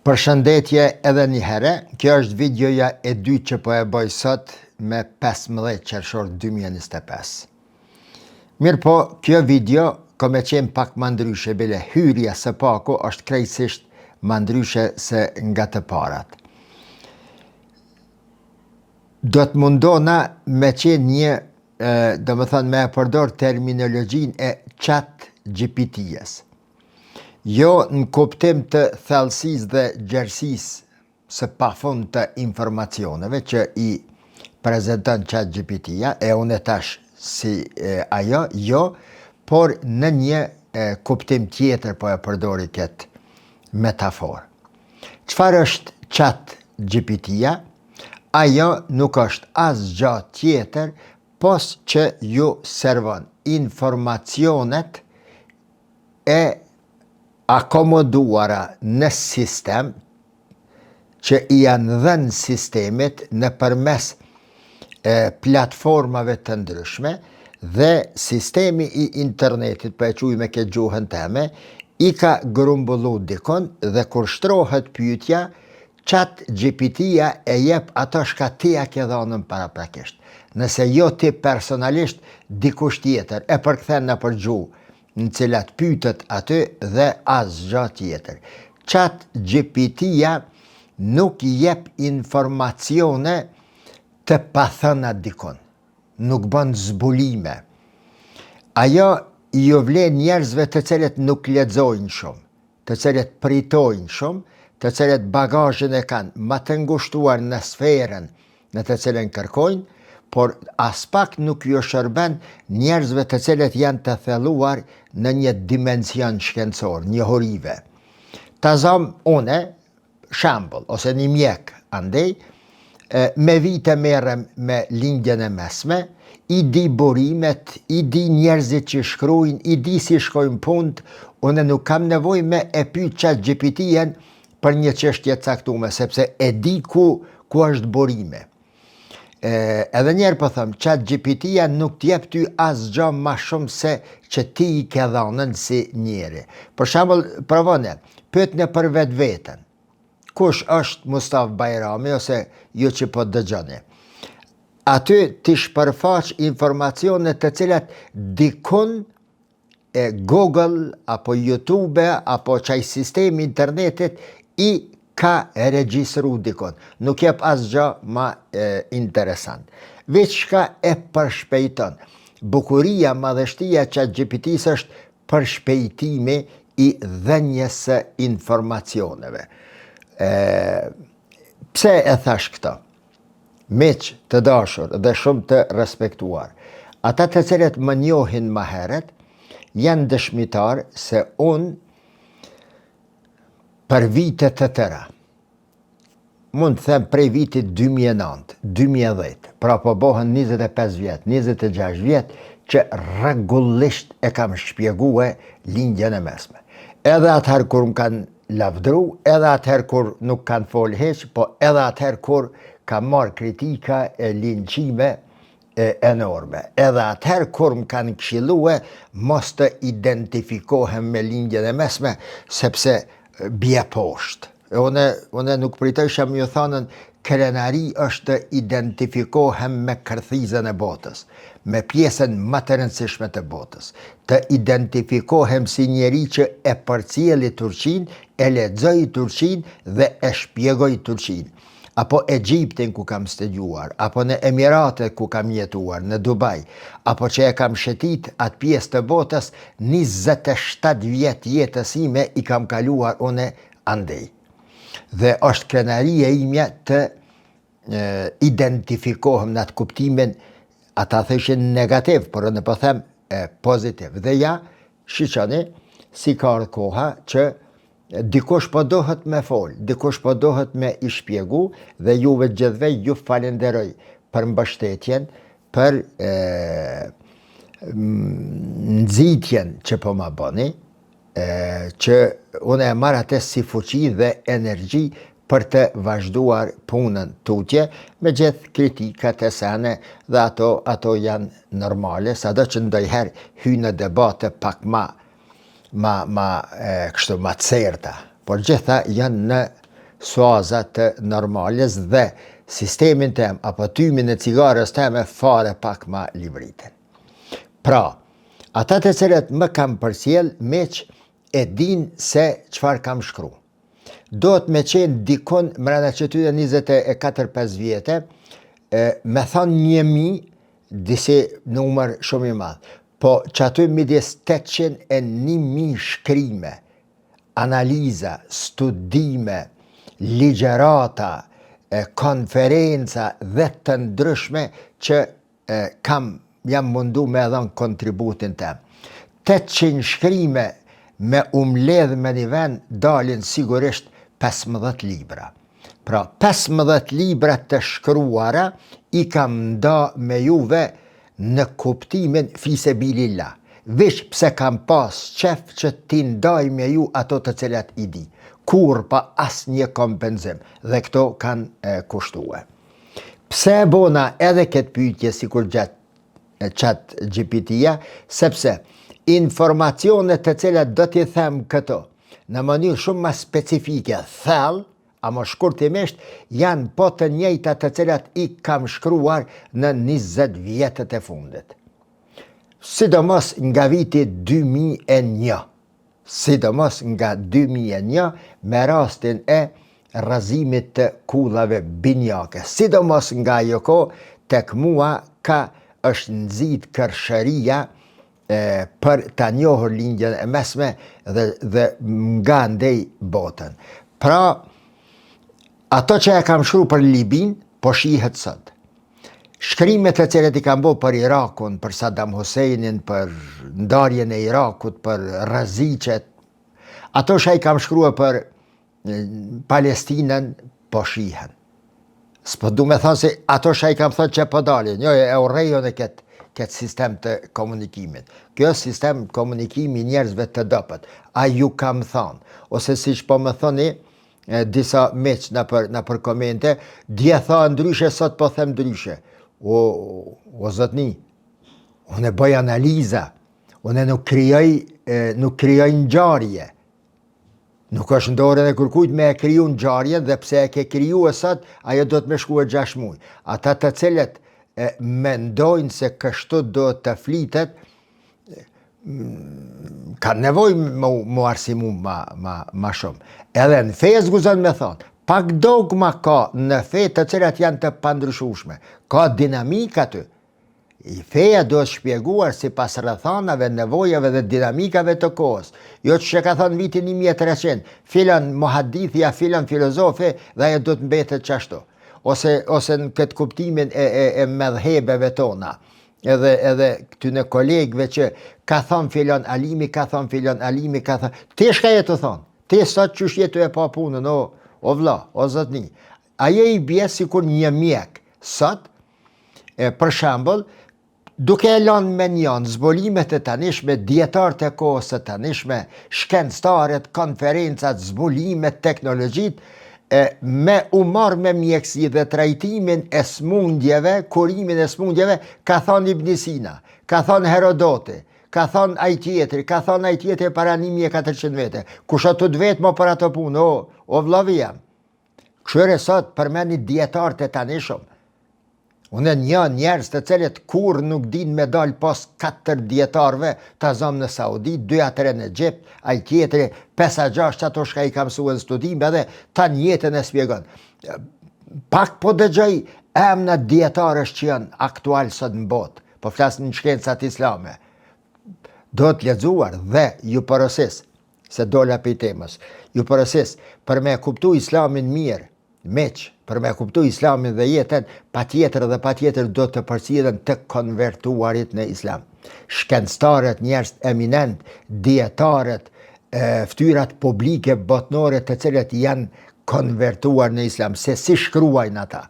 Përshëndetje edhe një herë, kjo është videoja e dytë që po e bëj sot me 15 qershor 2025. Mirë po, kjo video ka me qenë pak më ndryshe, bile hyrja së paku është krejtësisht më ndryshe se nga të parat. Do të mundona me qenë një, do më thënë me e përdor terminologjin e chat GPT-jes. Jo në kuptim të thellësisë dhe gjerësisë së pafund të informacioneve që i prezenton ChatGPT-ja, e unë tash si ajo, jo, por në një kuptim tjetër po e përdori këtë metaforë. Çfarë është ChatGPT-ja? Ajo nuk është asgjë tjetër pos që ju servon informacionet e akomoduara në sistem që i janë dhënë sistemit në përmes platformave të ndryshme dhe sistemi i internetit, për e quj me këtë gjuhën teme, i ka grumbullu dikon dhe kur shtrohet pyetja, ChatGPT-ja e jep ato shka ti a ke dhënën paraprakisht. Nëse jo ti personalisht, dikush tjetër e përkthen në për gjuhë në cilat pyetët aty dhe asgjë tjetër. ChatGPT-ja nuk jep informacione të pathëna dikon, nuk bën zbulime. Ajo ju vlen njerëzve të cilët nuk lexojnë shumë, të cilët pritojnë shumë, të cilët bagazhin e kanë më të ngushtuar në sferën në të cilën kërkojnë, por as pak nuk ju shërben njerëzve të cilët janë të thelluar në një dimension shkencor, njohurive. Ta zëm une, shembull, ose një mjek andej, me vite merrem me lindjen e mesme, i di burimet, i di njerëzit që shkrujnë, i di si shkojnë punët, une nuk kam nevoj me e pyet ChatGPT-jen për një çështje caktuar, sepse e di ku është burime. Edhe njerë po thëmë, ChatGPT-ja nuk t'jep ty asgjë ma shumë se që ti i ke dhënën si njeri. Për shembull, provone, pyetni për vetveten. Kush është Mustaf Bajrami ose ju që po dëgjoni? Aty ti shpërfaq informacione të cilat dikun Google apo YouTube apo qaj sistemi internetit i ka regjistru dikon. Nuk jep asgjë ma interesant. Veç shka e përshpejton. Bukuria, madhështia ChatGPT-s është përshpejtimi i dhenjes së informacioneve. Pse e thash këto? Miq të dashur dhe shumë të respektuar. Ata të cilët më njohin më herët, janë dëshmitar se unë për vitet të tëra, mund të them prej vitit 2009, 2010, pra po bohen 25 vjet, 26 vjet, që rregullisht e kam shpjegue lindjen e mesme. Edhe atëherë kur më kanë lavdru, edhe atëherë kur nuk kanë fol heq, po edhe atëherë kur kam marrë kritika e linqime enorme. Edhe atëherë kur më kanë këshillue, mos të identifikohem me lindjen e mesme, sepse bje poshtë. Une nuk pritësha më ju thonën, krenari është të identifikohem me kërthizën e botës, me pjesën më të rëndësishme të botës, të identifikohem si njeri që e përcjeli Turqin, e lexoi Turqin dhe e shpjegoi Turqin. Apo Egjiptin ku kam studiuar, apo në Emiratet ku kam jetuar, në Dubai, apo që e kam shëtit atë pjesë të botës, 27 vjet jetës ime i kam kaluar une andej. Dhe është krenaria imja të identifikohem në atë kuptimin, ata thëshin negativ, por në po them pozitiv. Dhe ja, shiqoni, si ka ardhur koha që dikush po dohet me fol, dikush po dohet me i shpjegu dhe juve gjithve ju falenderoj për mbështetjen, për nxitjen që po ma bëni, që unë e marr atë si fuqi dhe energji për të vazhduar punën tutje, me gjithë kritikat e sene dhe ato janë normale, sado që ndonjëherë hy në debate pak ma kështu ma certa, por gjitha janë në suaza të normales dhe sistemin tem apo tymin e cigarës teme fare pak ma livriten. Pra, ata të cilët më kam përcjell meq e din se çfarë kam shkru. Do të me qenë dikon mrena qëtyre 24-5 vjetë, me thonë 1000, disi numër shumë i madh. Po që aty midis 800 e 1000 shkrime, analiza, studime, ligjerata, konferenca dhe të ndryshme që jam mundu me dhënë kontributin tem. 800 shkrime me umledh me një vend dalin sigurisht 15 libra. Pra 15 libra të shkruara i kam nda me juve në kuptimin fisebilillah. Vish pse kam pas qef që ti ndaj me ju ato të cilat i di. Kur pa as një kompenzim. Dhe këto kanë kushtue. Pse bona edhe këtë pyetje si kur gjatë chat GPT-ja, sepse informacionet të cilat do t'i them këto në mënyrë shumë ma specifike, thellë, ama shkurtimisht janë po të njëjta të cilat i kam shkruar në 20 vjetët e fundit. Sidomos nga viti 2001. Sidomos nga 2001 me rastin e rrëzimit të kullave binjake. Sidomos nga ajo kohë tek mua ka është nxit kërshëria për ta njohur lindjen e mesme dhe nga ndej botën. Pra, ato që e kam shkruar për Libin, po shihet sot. Shkrimet e cilat i kam bërë për Irakun, për Saddam Husseinin, për ndarjen e Irakut, për rreziqet, ato që i kam shkruar për Palestinën, po shihen. S'po du me thonë se ato që i kam thënë që po dalin, jo, e urrejon e këtë sistem të komunikimit. Kjo sistem komunikimi njerëzve të dopët, a ju kam thonë, ose si që po më thoni, disa meq në për komente, dje tha ndryshe, sot po them ndryshe. O zotni, unë e bëj analiza, unë nuk kryoj ngjarje. Nuk është në dorën e kërkujt me e kriju ngjarjen dhe pse e ke kriju e sot, ajo do të me shkuar 6 muaj. Ata të cilët mendojnë se kështu do të flitet, ka nevoj mu arsimu ma shumë. Edhe në fe zguzon me thonë, pak dogma ka në fe të cilat janë të pandryshueshme. Ka dinamika aty. Feja do të shpjeguar si pas rrethanave, nevojave dhe dinamikave të kohës. Jo që ka thonë vitin 1300, filan muhadithja, filan filozofi dhe ajo do të mbetet qashtu. Ose në këtë kuptimin e medhhebeve tona. Edhe këtyne kolegëve që ka thonë filan alimi, ka thonë filan alimi, ka thonë... Ti shka jetë të thonë? Ti sot qysh jetu e pa punën, o vlla, o zotni. Ajo i bje si kur një mjek. Sot, për shembull, duke e lanë me njën zbulimet e tanishme, dietarët e kohës së tanishme, shkencëtarët, konferencat, zbulimet, teknologjit, me u marrë me mjekësi dhe trajtimin e smundjeve, kurimin e smundjeve, ka thonë Ibn Sina, ka thonë Herodoti, ka thonë ai tjetri, ka thonë ai tjetri para 1400 vete. Kush ato të vetë më për ato punë, o vllavi jam. Këshire sot përmeni dietarët e tanishëm. Unë njerëz të cilët kur nuk din me dal pas 4 dietarëve të zonë në Saudi, 2-3 në Egjipt, ai tjetri 5-6 ato shka i ka mësuar në studim, edhe ta jetën e shpjegon. Pak po dëgjoj emra dietarësh që janë aktual sot në botë, po flasin në shkencat islame. Do të lexuar dhe ju porosis, se dola për temës, ju porosis për me kuptu islamin mirë, meq, për me kuptu islamin dhe jetën, patjetër do të përcjellen të konvertuarit në islam. Shkencëtarët, njerëz eminent, dietarët, ftyrat publike botnore të cilët janë konvertuar në islam, se si shkruajnë ata.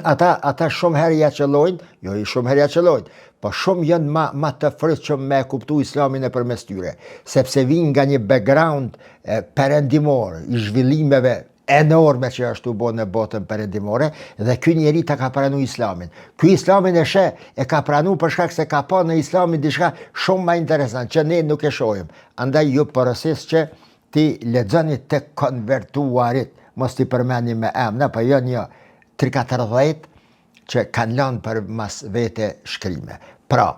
Ata shumë herë ja qëllojnë, jo i shumë herë ja qëllojnë, po shumë janë ma të frytshëm me kuptu islamin e përmes tyre, sepse vinë nga një background perëndimor, i zhvillimeve enorme që ashtu bo në botën perëndimore, dhe ky njeri ta ka pranu islamin. Ky islamin e ka pranu për shkak se ka pa në islamin diçka shumë ma interesant, që ne nuk e shohim. Andaj ju porosis që ti lexoni të konvertuarit. mos t'i përmeni me emna, po jo një 3-4 që kanë lanë për mas vete shkrime. Pra,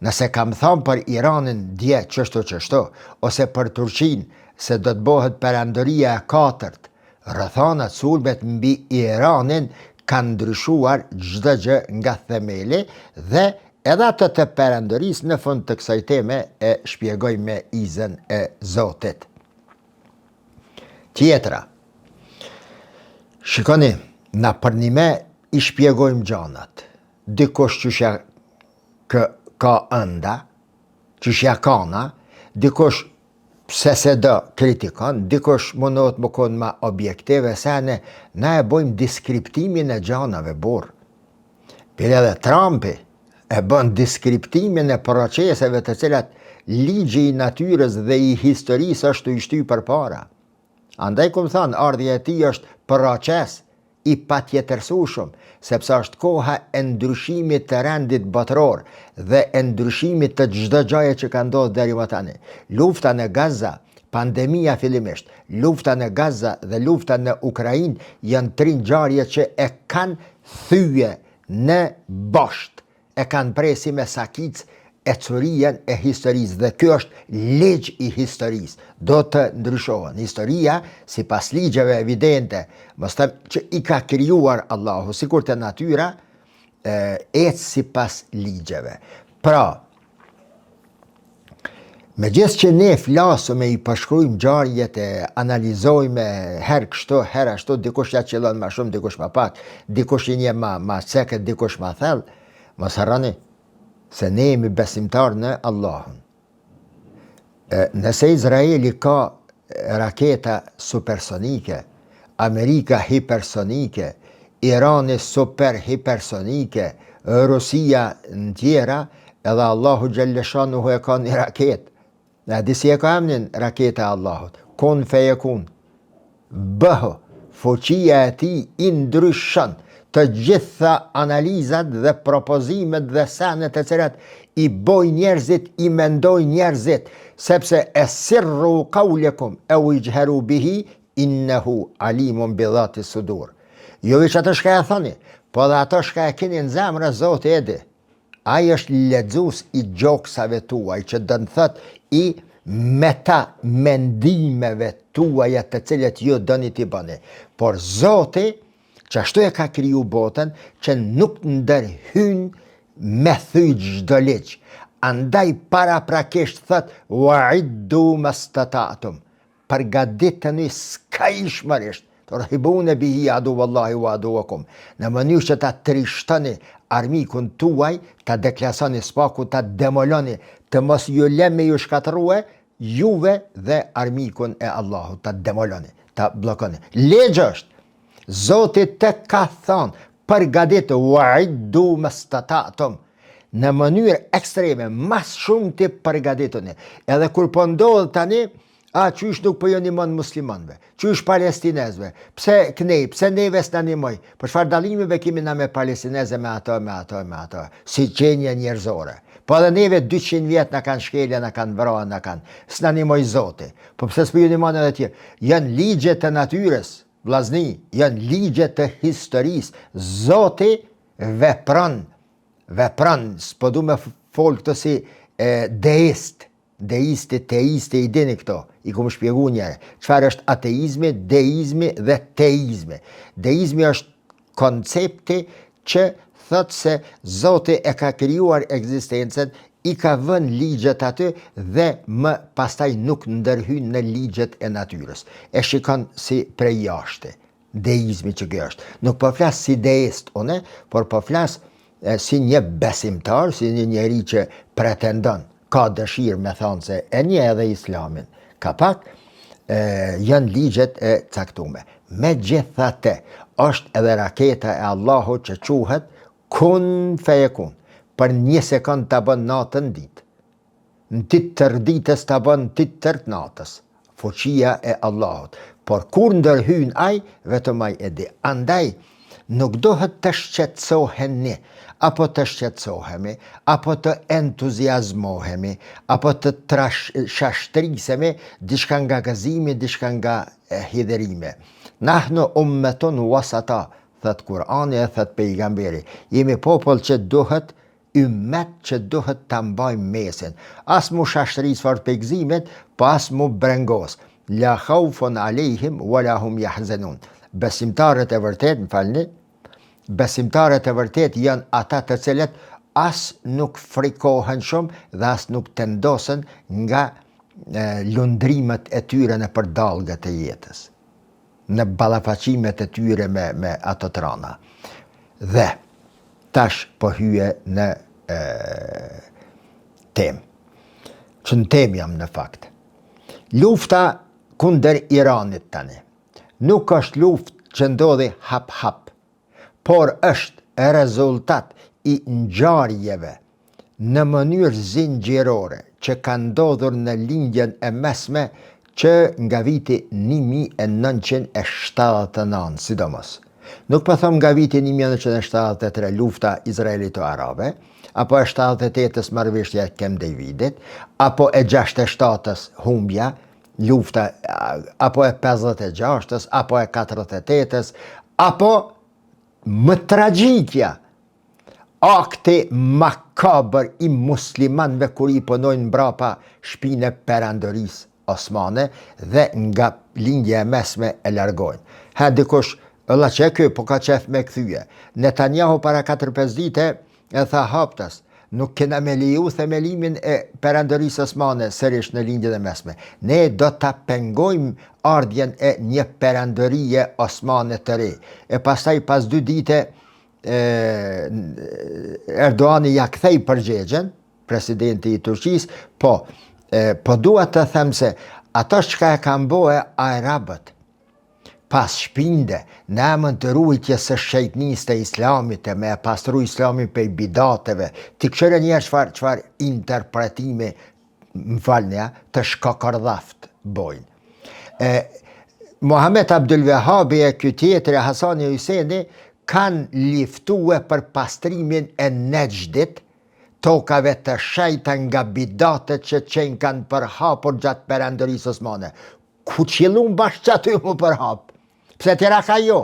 nëse kam thonë për Iranin dje qështu, ose për Turqin se do të bëhet perandoria e 4, rrethonat sulmet mbi Iranin kanë ndryshuar çdo gjë nga themeli dhe edhe ato të perandorisë në fund të kësaj teme e shpjegoj me izën e Zotit. Tjetra, shikoni, na për një me i shpjegojmë gjanat. Dikush qëshja ka ënda, qëshja kana, dikush pse se do kritikon, dikush mundohet më konë ma objektive, se na e bojmë diskriptimin e gjanave burë. Për edhe Trumpi e bën diskriptimin e proceseve të cilat ligji i natyrës dhe i historisë është i shty për para. Andaj këmë thanë, ardhja e ti është proces i patjetërsueshëm, sepse është koha e ndryshimit të rendit botëror dhe e ndryshimit të çdo gjëje që ka ndodhur deri më tani. Lufta në Gaza, pandemia fillimisht, lufta në Gaza dhe lufta në Ukrainë janë 3 ngjarje që e kanë thyje në bosht, e kanë presi me sakic e curien e historisë dhe kjo është ligj i historisë, do të ndryshohen. Historia, si pas ligjeve evidente, mos them që i ka krijuar Allahu, sikur të natyra, ecë si pas ligjeve. Pra, me gjithë që ne flasëm e i përshkrujmë ngjarjet e analizojmë herë kështu, herë ashtu, dikush ja qëllon ma shumë, dikush ma pak, dikush i një ma ceket, dikush ma thellë, mos harroni se ne jemi besimtar në Allahun. Nëse Izraeli ka raketa supersonike, Amerika hipersonike, Irani super hipersonike, Rusia në tjera, edhe Allahu Gjellëshanuhu e ka një raket. Në disi e ka emnin raketa Allahut. Kun fejekun. Bëhu, fuqia e ti i ndryshon të gjitha analizat dhe propozimet dhe senet e cilat i boj njerëzit, i mendoj njerëzit, sepse e sirru qawlekum e u i gjheru bihi, innehu alimun bi dhati sudur. Jo veç ato shka e thoni, po dhe ato shka e keni në zemrë, Zotë edi. Ai është lexues i gjoksave tuaj, që dënë thët i meta mendimeve tuaja të cilët ju dëni t'i bëni. Por Zoti, që ashtu e ka kriju botën, që nuk ndërhyn me thyj çdo ligj. Andaj para prakisht thët, wa'iddu mastatatum. Përgatiteni skajshmërisht. Turhibune bihi aduwallahi wa aduwakum. Në mënyrë që ta trishtoni armikun tuaj, ta deklasoni spaku, ta demoloni, të mos ju lëmë ju shkatërrue, juve dhe armikun e Allahut, ta demoloni, ta bllokoni. Ligj është. Zoti të ka thonë, përgatitu wa'iddu mastatatum, në mënyrë ekstreme, mas shumë të përgatituni. Edhe kur po ndodh tani, qysh nuk po jo nimon muslimanve, qysh palestinezve, pse knej, pse neve s'na nimoj, për çfarë dallimive kemi na me palestineze, me ato, si qenje njerëzore. Po edhe neve 200 vjet na kanë shkelja, na kanë vrarë, na kanë, s'na nimoj Zoti. Po pse s'po jo nimon edhe tjerë? Janë ligje të natyrës, vllazni, janë ligje të historisë. Zoti vepron, s'po du me fol këto si deist, teiste, i dini këto, i kom shpjegu njëre. Çfarë është ateizmi, deizmi dhe teizmi. Deizmi është koncepti që thot se Zoti e ka krijuar ekzistencën, i ka vënë ligjet aty dhe më pastaj nuk ndërhyn në ligjet e natyrës. E shikon si prej jashtë. Deizmi që kjo është. Nuk po flas si deist une, por po flas si një besimtar, si një njeri që pretendon, ka dëshirë me thonë se e një edhe islamin. Ka pak, janë ligjet e caktume. Megjithatë, është edhe raketa e Allahut që quhet kun fejekun. Për 1 sekond të bën natën ditë. Në ditë tër ditës të bën ditë tër natës. Fuqia e Allahut. Por kur ndërhyn ai, vetëm ai e di. Andaj, nuk dohet të shqetësoheni, apo të shqetësohemi, apo të entuziazmohemi, apo të shashtrisemi diçka nga gëzimi, diçka nga hidherime. Nahnu ummetun wasata, thët Kurani e thët pejgamberi. Jemi popull që duhet ymmet që duhet të mbajmë mesin. As mu shashtris fort për gëzimet, po as mu brengos. La khaufun alejhim, wala hum jahzenun. Besimtarët e vërtet, më falni, besimtarët e vërtet janë ata të cilët as nuk frikohen shumë dhe as nuk tendosen nga lundrimet e tyre në përdalgët e jetës, në balafaqimet e tyre me ato të rana. Dhe tash po hyje në tem. Që në tem jam në fakt. Lufta kunder Iranit tani. Nuk është luft që ndodhi hap-hap, por është rezultat i ngjarjeve në mënyrë zinxhirore që ka ndodhur në lindjen e mesme që nga viti 1979, sidomos. Nuk po them nga viti 1973 lufta Izraelito-Arabe, apo e 78-ës marrëveshja e Camp Davidit, apo e 67-ës humbja, lufta, apo e 56-ës, apo e 48-ës, apo më tragjikja, akti makabër i muslimanëve kur i punojnë mbrapa shpine perandorisë osmane dhe nga lindja e mesme e largojnë. Ha dikush, ëlla që kjo po ka qef me këthyje. Netanyahu para 4-5 dite e tha haptas, nuk kena me liju themelimin e perandorisë osmane sërish në lindjen e mesme. Ne do ta pengojmë ardhjen e një perandorie osmane të re. E pastaj pas 2 dite Erdoani ja kthej përgjigjen, presidenti i Turqisë, po dua të them se ato çka e kanë bëhe arabët pas shpinde në emën të ruajtjes së shejtnisë të islamit, me e pastru islamin prej bidateve, ti këshire njerë çfarë interpretime, më falni, të shkokordhaft bojnë. Mohamed Abdul Wahabi e ky tjetri, Hasani Huseni, kanë liftue për pastrimin e Nejdit, tokave të shejta nga bidatet që qenë kanë përhapur gjatë perandorisë osmane. Ku qëllun bashkë që aty mu përhap? Pse tjera ka jo?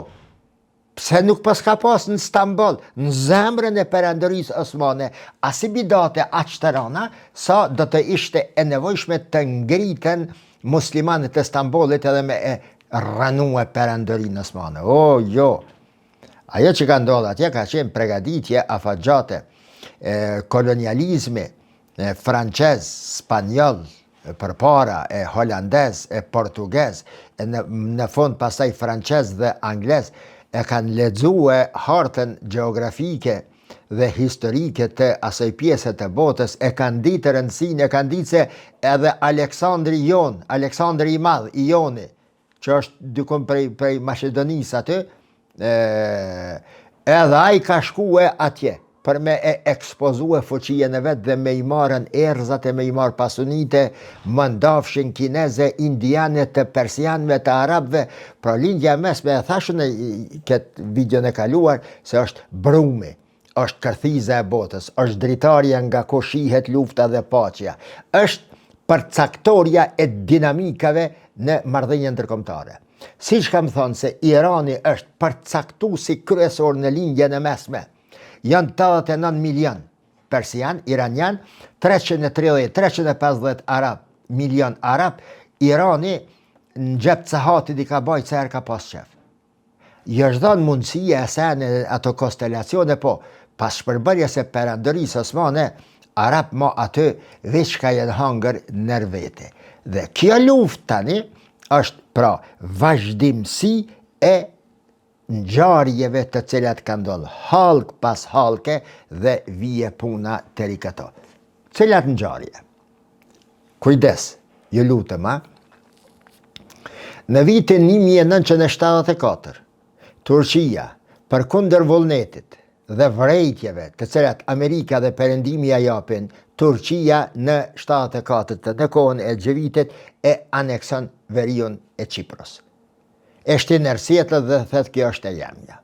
Pse nuk pas ka pas në Istanbul, në zemrën e perandorisë osmane, asi bidate aq të rana, sa do të ishte e nevojshme të ngriten muslimanët e Istanbulit edhe me e rranue perandorinë osmane. O, jo! Ajo që ka ndodhur atje ka qenë pregaditje afatgjate, kolonializmi francez, spanjoll, përpara e holandez, e portugez, në fund pastaj francez dhe anglez, e kanë lexue hartën gjeografike dhe historike të asaj pjese të botës, e kanë ditë rëndësinë, e kanë ditë se edhe Aleksandri i Madh, i Joni, që është dikon prej Maqedonisë aty, edhe ai ka shkue atje për me e ekspozue fuqien e vetë dhe me i marën erzat e me i marë pasunite, më ndafshin kineze, indiane, të persianve, të arabve, pra lindja mesme e thashën e këtë videon e kaluar, se është brumi, është kërthiza e botës, është dritarja nga ku shihet lufta dhe paqja, është përcaktoria e dinamikave në marrëdhënien ndërkombëtare. Siç kam thonë se Irani është përcaktuesi kryesor në lindjen e mesme. Janë 89 milion persian, iranian, 350 milion arab. Irani në gjep Cahatit i ka bajt se ka pas qef. I është dhënë mundësia e se në ato konstelacione, po pas shpërbërjes së perandorisë osmane, arab ma aty veç ka jenë hangër nërvete. Dhe kjo luftë tani është pra vazhdimsi e ngjarjeve të cilat kanë ndodhur halk pas halke dhe vije puna deri këto. Cilat ngjarje? Kujdes, ju lutem, Në vitin 1974, Turqia, përkundër vullnetit dhe vrejtjeve të cilat Amerika dhe Perëndimi ja japin, Turqia në 74 në kohën e Xhevitit e anekson veriun e Qipros. E shtin erësjetët dhe thët kjo është e jemja.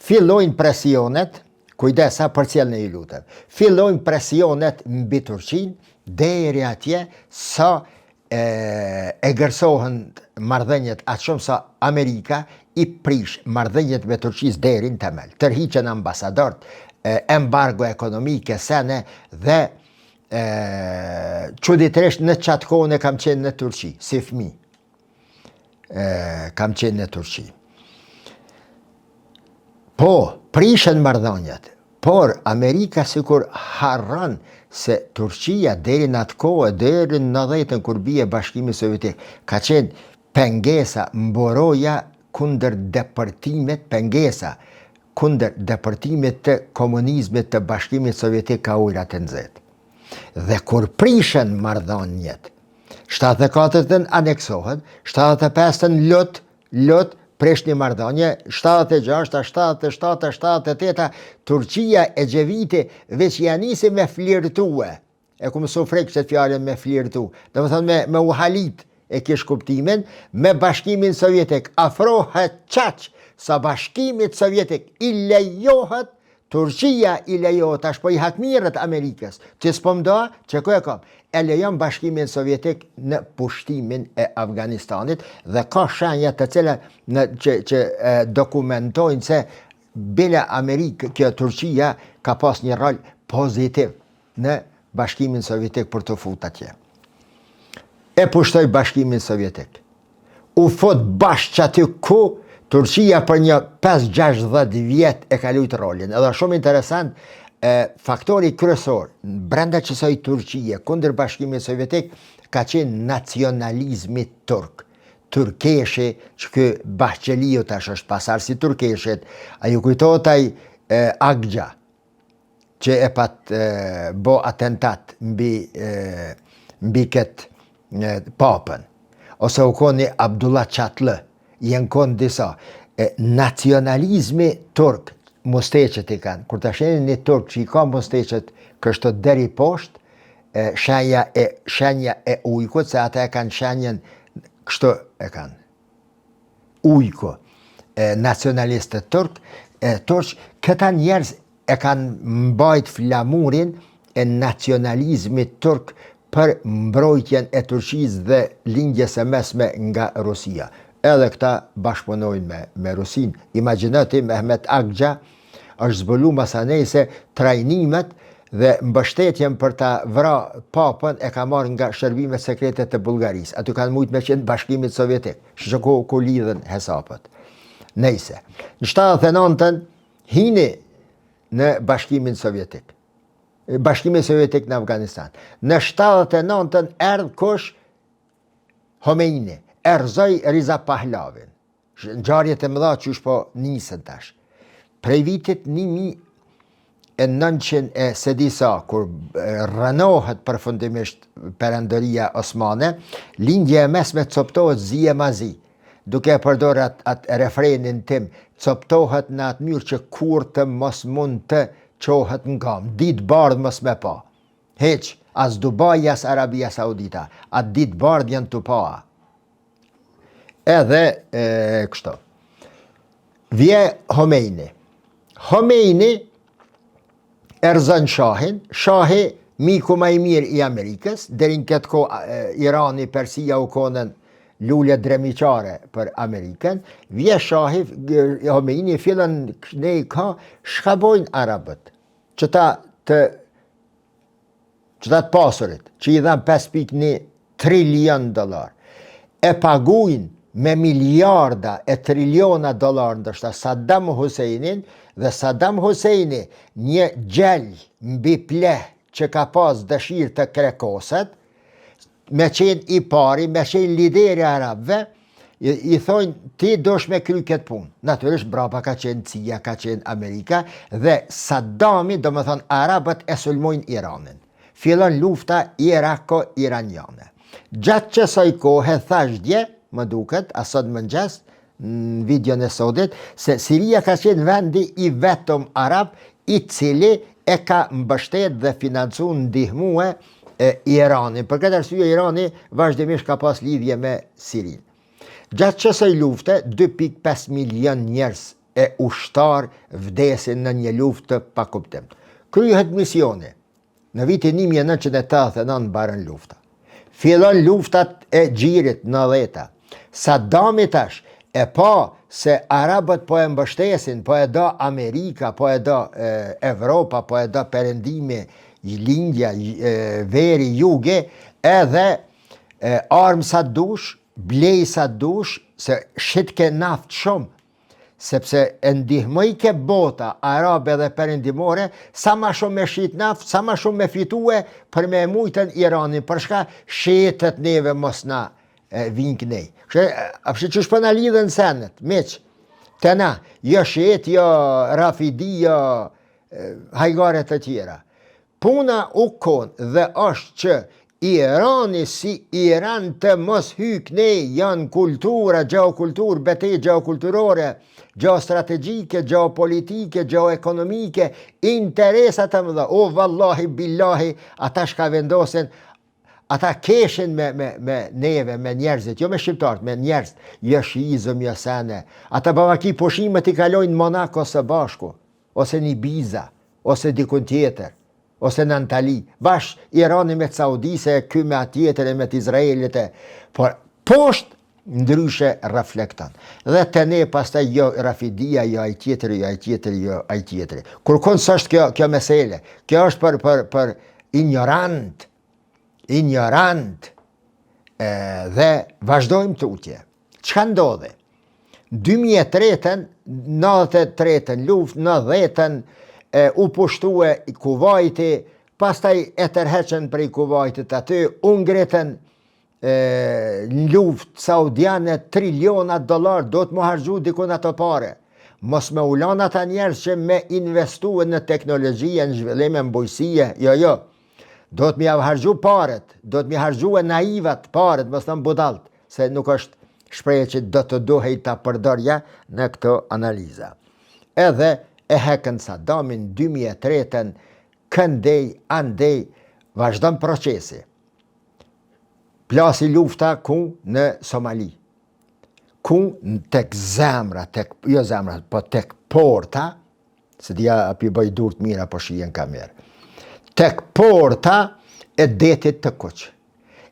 Fillojnë presionet, kujdesa për cilën e ju lutem, fillojnë presionet mbi Turqinë deri atje sa e gërsohen marrëdhëniet atë shumë sa Amerika i prish marrëdhëniet me Turqisë deri në temel. Tërhiqen ambasadorët, embargo ekonomike, sene dhe çuditërisht në qatë kohën e kam qenë në Turqi, si fëmijë. Kam qenë në Turqi. Po, prishen marrëdhëniet, por Amerika sikur harron se Turqia deri në atë kohë, deri në 90-ën kur bie Bashkimi Sovjetik, ka qenë pengesa, mboroja kundër depërtimit, pengesa kundër depërtimit të komunizmit të Bashkimit Sovjetik ka ujrat e nxehtë. Dhe kur prishen marrëdhëniet, 74-ën aneksohet, 75-ën lot prish një marrëdhënie, 76, 77, 78, Turqia e Gjeviti veç ja nisi me flirtue. E ku mësu frikë që të fjallën me flirtu. Dhe më thonë me u halit e kish kuptimin, me Bashkimin Sovjetik afrohet qaq sa Bashkimit Sovjetik i lejohet, Turqia i lejohet, tash po i hakmirët Amerikës, që s'po mdo, që ku e kam, e lejon Bashkimin Sovjetik në pushtimin e Afganistanit dhe ka shenja të cilat që dokumentojnë se bile Amerikë, kjo Turqia ka pas një rol pozitiv në Bashkimin Sovjetik për të fut atje. E pushtoj Bashkimin Sovjetik. U fut bashkë që aty ku Turqia për një 5-60 vjet e ka luajtur rolin. Edhe shumë interesant, faktori kryesor brenda kësaj Turqie kundër Bashkimit Sovjetik ka qenë nacionalizmi turk. Turkeshi, që ky Bahçeliu tash është pasardhësi turkeshit, a ju kujtohet ai Agja, që e pat bo atentat mbi këtë papën, ose u koni Abdullah Çatlı, jenë konë disa. Nacionalizmi turk, musteqet i kanë. Kur të shenë një turk që i ka musteqet kështu deri poshtë, shenja e ujkut, se ata e kanë shenjen kështu e kanë. Ujku, nacionalistët turk, këta njerëz e kanë mbajt flamurin e nacionalizmit turk për mbrojtjen e Turqisë dhe lindjes e mesme nga Rusia. Edhe këta bashkëpunojnë me Rusin. Imagjinoti Mehmet Agja është zbulu masanejse trajnimet dhe mbështetjen për ta vra papën e ka marrë nga shërbimet sekrete të Bullgarisë. Aty kanë mujt me qenë Bashkimit Sovjetik, shqo ku lidhen hesapët. Nejse, në 79-ën hini në Bashkimin Sovjetik. Bashkimi Sovjetik në Afganistan. Në 79-ën erdhë kush? Khomeini. Erzoj Riza Pahlavin. Ngjarjet e mëdha që po nisën tash. Prej vitit 1900 e se disa, kur rënohet përfundimisht Perëndoria Osmane, lindja e mesme coptohet zi e mazi. Duke e përdor atë refrenin tim, coptohet në atë mënyrë që kur të mos mund të qohet në kam, ditë bardhë mos me pa. Heq, as Dubai, as Arabia Saudita, atë ditë bardhë janë të pa. Edhe kështu. Vje Khomeini. Khomeini erzën shahin, shahi miku më i mirë i Amerikës, deri në këtë kohë Irani, Persia u konën lule dremiqare për Amerikën. Vje shahi Khomeini fillon ne ka shkabojnë arabët, që ta të pasurit, që i dhan 5.1 trilion dollar, e paguajnë me miliarda e triliona dollar ndoshta Saddam Husseinin, dhe Saddam Husseini, një gjell mbi pleh që ka pas dëshirë të krekoset, me qenë i pari, me qenë lideri arabëve, i thonë ti dosh me kry këtë punë. Natyrisht brapa ka qenë CIA, ka qenë Amerika, dhe Saddami, do më thonë arabët e sulmojnë Iranin. Fillon lufta irako-iranjane. Gjatë kësaj kohe thash dje, më duket, asot mëngjes, në videon e sodit, se Siria ka qenë vendi i vetëm arab i cili e ka mbështet dhe financu ndihmue Iranin. Për këtë arsye Irani vazhdimisht ka pas lidhje me Sirin. Gjatë kësaj lufte, 2.5 milion njerëz e ushtar vdesin në një luftë të pakuptim. Kryhet misioni. Në vitin 1989 mbarën lufta. Fillon luftat e Gjirit në 90. Saddami tash e pa se arabët po e mbështesin, po e do Amerika, po e do Evropa, po e do perëndimi, lindja, veri, juge, edhe armë sa dush, blej sa dush, se shitke naft shumë, sepse e ndihmoj ke bota arabe dhe perëndimore, sa ma shumë me shit naft, sa ma shumë me fitue për me mujtën Iranin, përshka shetet neve mos na vinë kënej. Apëshe që shpëna lidhen senet, meq, të na, jo shet, jo rafidi, jo hajgaret të tjera. Puna u konë dhe është që Irani si Iran të mos hyk ne janë kultura, geokulturë, betejë geokulturore, geostrategjike, geopolitike, geoekonomike, interesat të mëdha. O, vallahi, billahi, ata shka vendosen, ata keshin me neve, me njerëzit, jo me shqiptarët, me njerëz, jo shizëm, jo sene. Ata bavaki pushimet i kalojnë Monako së bashku, ose në Ibiza, ose dikun tjetër, ose në Antali, bash Irani me Saudise, ky me atjetër e me t'Izraelit, por poshtë ndryshe reflekton. Dhe të ne pastaj jo rafidia, jo aj tjetër, jo aj tjetër, jo aj tjetër. Kur konë së është kjo mesele, kjo është për ignorant, dhe vazhdojmë tutje. Çka ndodhe? 2003-ën, 93-ën luft, 90-ën, u pushtue i Kuvajti, pastaj e tërheqen prej Kuvajtit aty, u ngritën në luft saudiane $triliona, do të më harxhu dikun ato pare. Mos me ulan ata njerëz që me investu në teknologjie, në zhvillim, në bujësie, jo. Do të mi harxhu paret, do të mi harxhu naivat paret, mos në budalt, se nuk është shprehje që do të duhej ta përdorja në këto analiza. Edhe e hekën Saddamin 2003-ën, këndej, andej, vazhdon procesi. Plasi lufta ku në Somali. Ku tek zemra, jo zemra, po tek porta, se dhja api bëj dur të mira, po shijen kamerë. Tek porta e detit të kuq.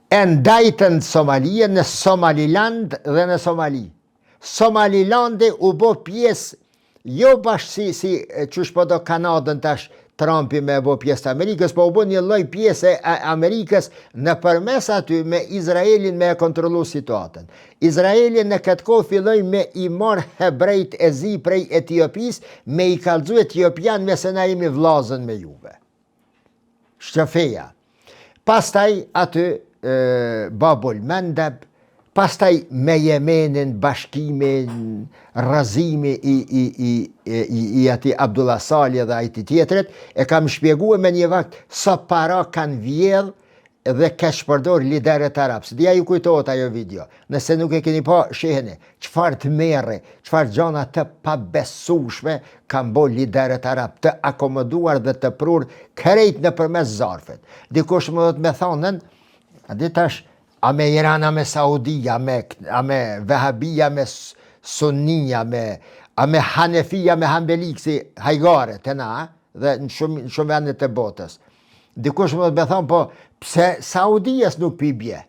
E ndajtën Somalia në Somaliland dhe në Somali. Somalilandi u bo pjesë, jo bashkë si që shpo do Kanadën tash Trumpi me bo pjesë të Amerikës, po u bo një lloj pjesë e Amerikës në përmes aty me Izraelin me e kontrolu situatën. Izraelin në këtë kohë filloj me i marë hebrejt e zi prej Etiopis, me i kalzu Etiopian me se na jemi vllazën me juve. Shtëfeja. Pastaj aty Babul Mandeb, pastaj me Jemenin, bashkimin, rrazimi i ati Abdullah Sali dhe ajti tjetërit, e kam shpjeguar me një vakt sa para kanë vjedh dhe ka shpërdor liderët arab. Se dhja ju kujtohet ajo video. Nëse nuk e keni pa, shiheni, çfarë të merre, çfarë gjana të pabesueshme kanë bo liderët arab, të akomoduar dhe të prur krejt nëpërmes zarfit. Dikush më do të më thonën, a di tash, a me Iran, a me Saudia, a me Vehabia, me Sunnia, a me Hanefia, me Hanbelik, si hajgare të na, dhe në shumë vendet të botës. Dikush më do të më thonë, po, pse Saudias nuk pi bje?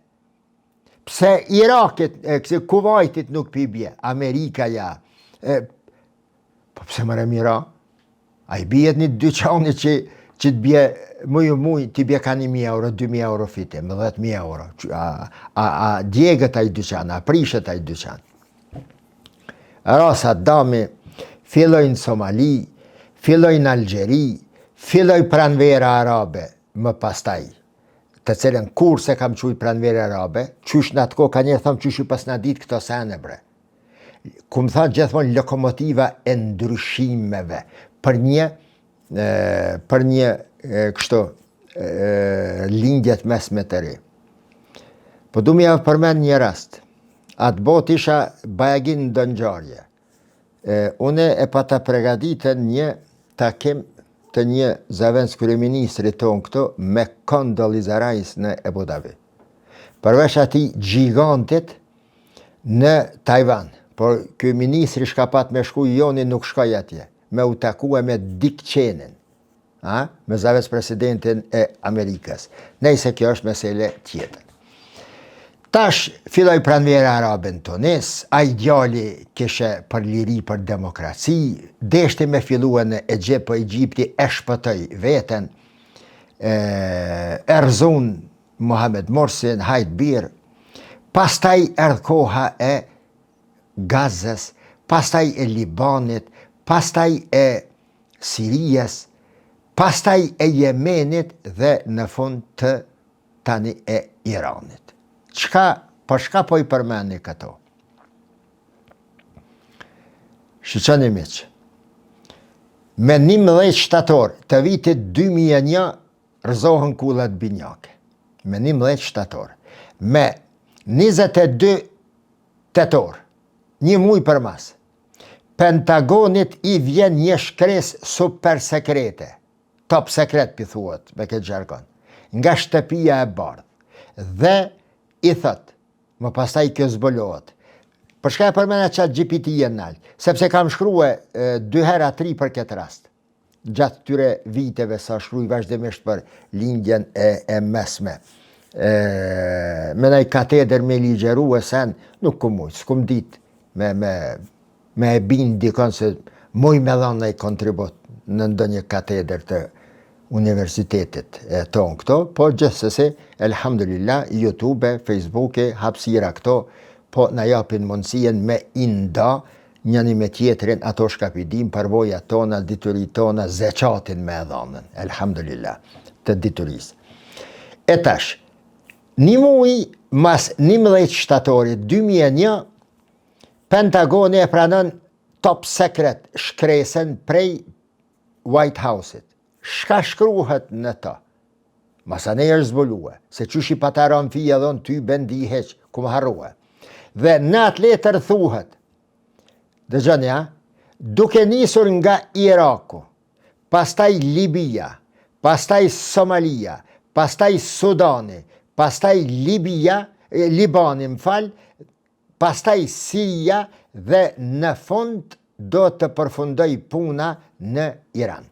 Pse Irakit, kësi Kuvajtit nuk pi bje? Amerika, ja. Po, pse më remira? A i bjet një dyqani që të bje muj, t'i bje ka 1.000 euro, 2.000 euro fitim, 10.000 euro. A djegët a i dyqan, a prishet a i dyqan. Saddami fillojnë Somali, fillojnë Algjeri, filloj pranvera arabe më pastaj, të cilën kur se kam quj pranvera arabe, qysh në atë ko ka njerë thëmë qysh ju pas në ditë këto sene bre. Ku më thanë gjithmonë lokomotiva e ndryshimeve për një kështu lindjet mesme të ri. Po du mi javë përmen një rast. Atë bot isha Bajagin në Dëngjarje. Une e pata pregaditën një takim të një zavens kryeministri tonë këto me Condoleezza Rice në Abu Dhabi. Përveç ati gjigantit në Taiwan. por ky ministri shka pat me shku joni nuk shkoj atje, me u takua me Dick Cheney, me zavec presidentin e Amerikës. Nejse kjo është mesele tjetër. Tash filloj pranvera arabe në Tunis, a ideali kishe për liri, për demokraci, deshti me fillua në Egjipt, po Egjipti e shpëtoj veten, Erzun Mohamed Morsin, hajt birë, pastaj erdh koha e Gazës, pastaj e Libanit, pastaj e Sirijes, pastaj e Jemenit dhe në fund të tani e Iranit. Për shka po i përmeni këto? Shqyqeni miq, me 11 shtator të vitit 2001 rëzohën kullat binjake. Me 11 shtator. Me 22 tetor, një muj për mas, Pentagonit i vjen një shkres super sekrete, top sekret pithuat me këtë gjargon, nga shtëpia e bardh, dhe i thët, më pastaj kjo zbolohet. Për shka e përmena qatë GPT-je nalë, sepse kam shkrue 2 hera 3 për këtë rast, gjatë tyre viteve sa shkruj vazhdimisht për lindjen e mesme. Menaj kateder me ligjeru e sen, nuk ku mujtë, s'kum dit me e bin dikon se muj me dhanë i kontribut në ndonjë kateder të universitetit tonë këto, po gjithsesi, elhamdulillah, YouTube, Facebook, hapsira këto, po në japin mundësien me inda njëni me tjetërin ato shkapidim, përvoja tona, diturit tona, zeqatin me dhanën, elhamdulillah, të dituris. E tash, një muj mas 11 shtatorit 2001, Pentagoni e pranon top secret shkresen prej White House-it. Shka shkruhet në ta? Masa ne është zbulue, se qysh i pataron fija dhon ty bendi heq, ku më harrua. Dhe në atë letër thuhet, dëgjoni duke nisur nga Iraku, pastaj Libia, pastaj Somalia, pastaj Sudani, pastaj Libani, pastaj Siria dhe në fund do të përfundoj puna në Iran.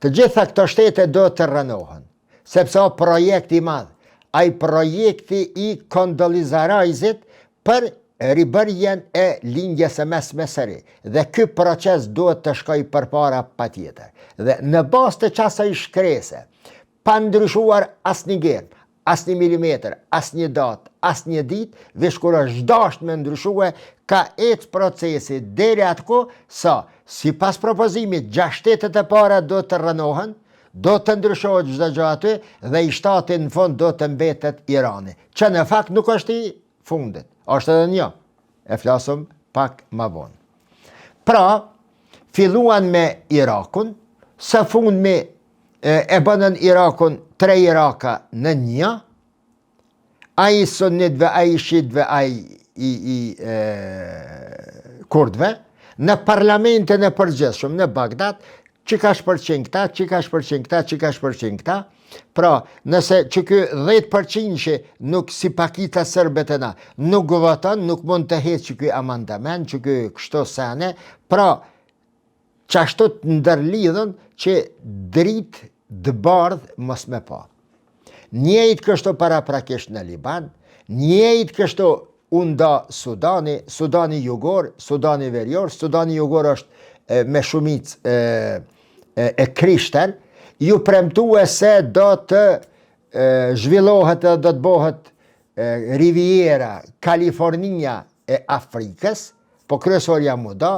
Të gjitha këto shtete do të rënohen, sepse o projekti madh, ai projekti i Condoleezza Rice-it për ribërjen e lindjes së mesmesëri. Dhe ky proces duhet të shkoj përpara patjetër. Dhe në bazë të kësaj shkrese, pa ndryshuar asnjë germ, asnjë milimetër, asnjë datë, asnjë ditë, veç kur është dashur me ndryshue, ka ecë procesi deri atko sa sipas propozimit 6 shtetet e para do të rënohen, do të ndryshohet çdo gjë aty dhe i shtati në fund do të mbetet Irani, që në fakt nuk është i fundit, është edhe një. E flasëm pak më vonë. Pra, filluan me Irakun, së fundmi e bënën Irakun 3 Iraka në një, ai sunnitëve, ai shitëve, ai kurdëve, në parlamentin e përgjithshëm në Bagdad, që ka shpërqen këta, që ka shpërqen këta, që ka shpërqen këta. Pra, nëse që kë 10% që nuk si pakita sërbet e na, nuk voton, nuk mund të heqë që kë amandament, që kë kështo sene, pra, që ashtu të ndërlidhën që dritë dëbardh mos me pa. Njejt kështu para prakisht në Liban, njejt kështu unda Sudani, Sudani Jugor, Sudani Verior. Sudani Jugor është me shumic e krishter, ju premtue se do të zhvillohet dhe do të bëhet Riviera, Kalifornia e Afrikës, po kryesorja muda,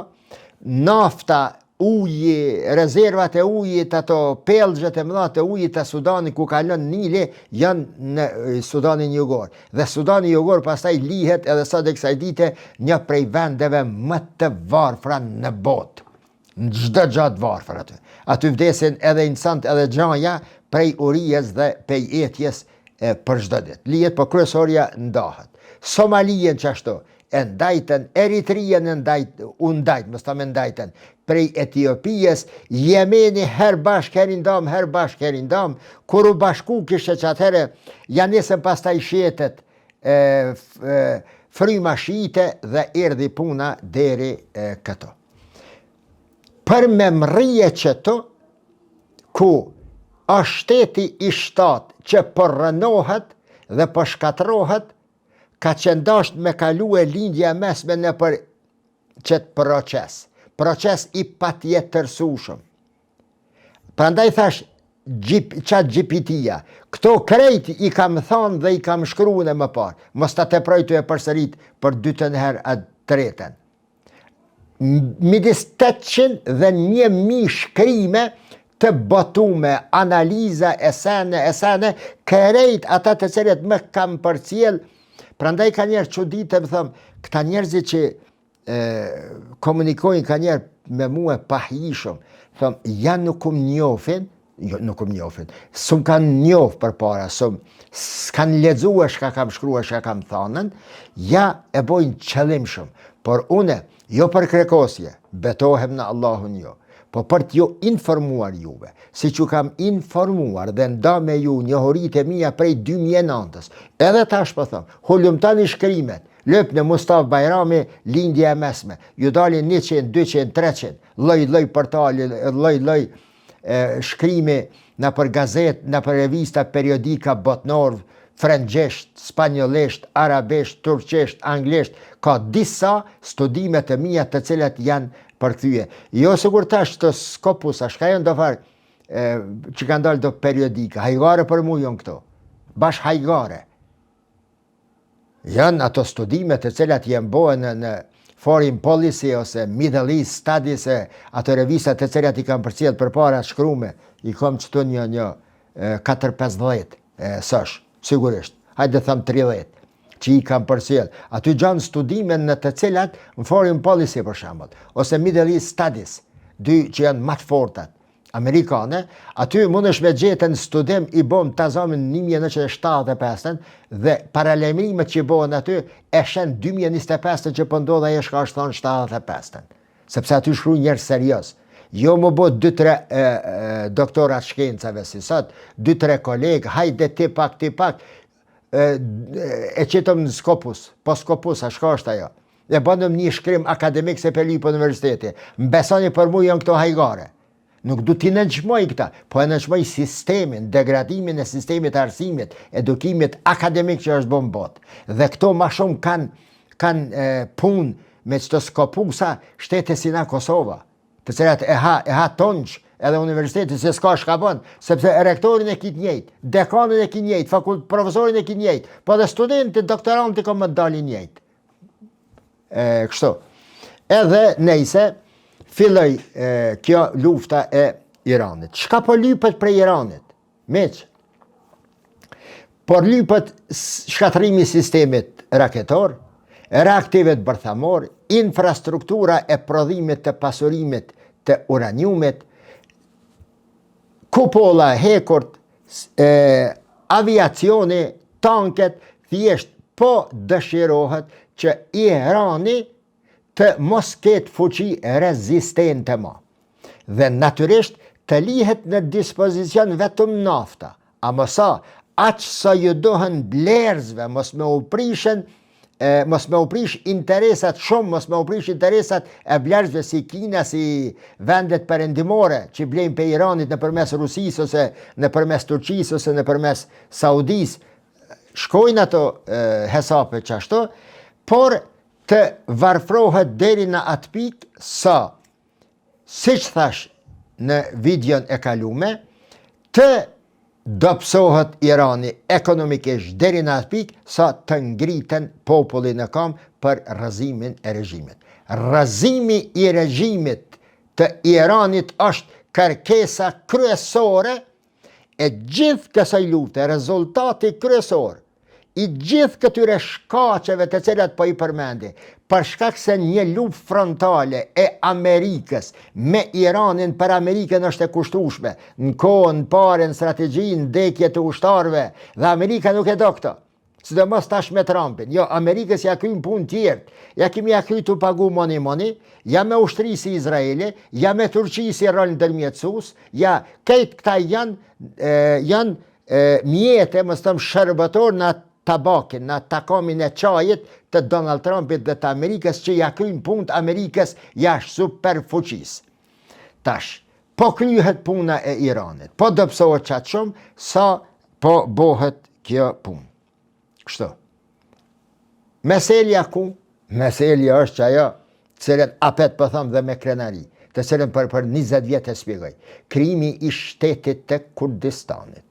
nafta, uji, rezervat e ujit, ato pelgjet e mëdha të ujit të Sudani ku kalon Nili janë në Sudanin Jugor. Dhe Sudani Jugor pastaj lihet edhe sot e kësaj dite një prej vendeve më të varfra në botë. Në çdo gjatë varfër aty. Aty vdesin edhe insant edhe gjaja prej urijes dhe prej etjes për çdo ditë. Lihet po kryesorja ndahet. Somalien çashtu e ndajten, Eritrien e ndajt, mos ta me ndajten, prej Etiopijes, Jemeni her bashk herindam, kur u bashku kishte që atëhere, janë nisën pastaj shetet, fryma shite dhe erdhi puna deri këto. Për me mrije qëto, ku është shteti i shtatë që përrënohet dhe përshkatrohet, ka qëndasht me kalu e lindja mesme në për qëtë proces i patjetërsushëm. Prandaj thash, qatë GPT-ja, këto krejt i kam thonë dhe i kam shkru në më parë, mos ta teproj të e përsërit për 2 herë a 3. Midis 800 dhe 1000 shkrime të botume, analiza, esene, krejt ata të cilët më kam përcjell. Prandaj ka njerë që ditë më thëmë, këta njerëzit që komunikojnë ka njerë me mua pahishëm, thëmë, janë nuk um njofin, s'm kanë njof për para, s'kan lexuar shka kam shkruar, shka kam thonën, ja e bojnë qëllimshëm, por une, jo për krekosje, betohem në Allahun jo, po për t'ju informuar juve, si që kam informuar dhe nda me ju njohurit e mija prej 2009-ës, edhe tash po thëmë, hullumtani shkrimet, lëp në Mustaf Bajrami, lindja e mesme, ju dalin 100, 200, 300, loj portali, loj shkrimi në për gazet, në për revista, periodika, botnor, frëngjisht, spanjolisht, arabisht, turqisht, anglisht, ka disa studimet e mija të cilat janë përkthyje. Jo sigur tash të Skopusa, shka janë do farë që kanë dalë do periodika, hajgare për mu jonë këto, bash hajgare. Janë ato studimet të cilat janë bëhen në Foreign Policy ose Middle East Studies, ato revistat të cilat i kam përcjell përpara shkrume, i kam qëtu një 4-50 sësh, sigurisht, hajde thëmë 30, që i kam përcjell. Aty gjanë studime në të cilat në Foreign Policy për shembull, ose Middle East Studies, dy që janë më të fortat amerikane, aty mundesh me gjetën studim i bom të zamin 1975 dhe paralajmërimet që bëhen aty e shen 2025 që pëndodha e shka është thonë 75. Sepse aty shkru njerë serios. Jo më bo 2-3 doktorat shkencave si sot, 2-3 kolegë, hajde ti pak, e qitëm në Skopus, po Skopus, a shka është ajo. E bëndëm një shkrim akademik se për lypë universiteti. Mbesoni për mu janë këto hajgare. Nuk du t'i nënçmoj këta, po e nënçmoj sistemin, degradimin e sistemit arsimit, edukimit akademik që është bën botë. Dhe këto ma shumë kanë punë me qëto Skopusa shtete si na Kosova, të cilat e ha tonç edhe universiteti se s'ka shka bën, sepse rektorin e kitë njejt, dekanin e kitë njejt, profesorin e kitë njejt, po dhe studentit, doktorantit ka më dalin njejt. Kështu. Edhe nejse, filloj kjo lufta e Iranit. Çka po lypet prej Iranit? Meq. Por lypet shkatrimi sistemit raketor, reaktivet bërthamor, infrastruktura e prodhimit të pasurimit të uraniumit, kupolla hekurt, aviacioni, tanket, thjesht po dëshirohet që Irani të mos ketë fuqi rezistente ma. Dhe natyrisht të lihet në dispozicion vetëm nafta. A mësa, aqë sa ju dohen blerësve, mos me u prish interesat shumë, mos me u prish interesat e blerësve si Kina, si vendet perëndimore, që blejnë pe Iranit në përmes Rusis, ose në përmes Turqis, ose në përmes Saudis. Shkojnë ato hesape qashto, por të varfrohet deri në atë pikë sa, si që thash në videon e kalume, të dobësohet Irani ekonomikisht deri në atë pikë sa të ngriten populli në kam për rrëzimin e regjimit. Rrëzimi i regjimit të Iranit është kërkesa kryesore e gjithë kësaj lufte, rezultati kryesor i gjithë këtyre shkaqeve të cilat po i përmendi, për shkak se një luftë frontale e Amerikës me Iranin për Amerikën është e kushtueshme, në kohën parë në strategjinë ndekje të ushtarëve, dhe Amerika nuk e do këtë. Sidomos tash me Trumpin. Jo, Amerikës ja kryen punë tjerë. Ja kemi kryer të pagu moni, ja me ushtri si Izraeli, ja me Turqi si rol ndërmjetësues, ja këtë këta janë mjete, më thëmë shërbëtor në tabakin, në takamin e qajit të Donald Trumpit dhe të Amerikës që ja kryjnë punë të Amerikës jashtë superfuqisë. Tash, po kryhet puna e Iranit, po dobësohet qatë shumë, sa po bohet kjo punë. Kështu. Meselja ku? Meselja është që ajo, cilën apet po thëmë dhe me krenari, të cilën për 20 vjetë e spjegoj. Krimi i shtetit të Kurdistanit.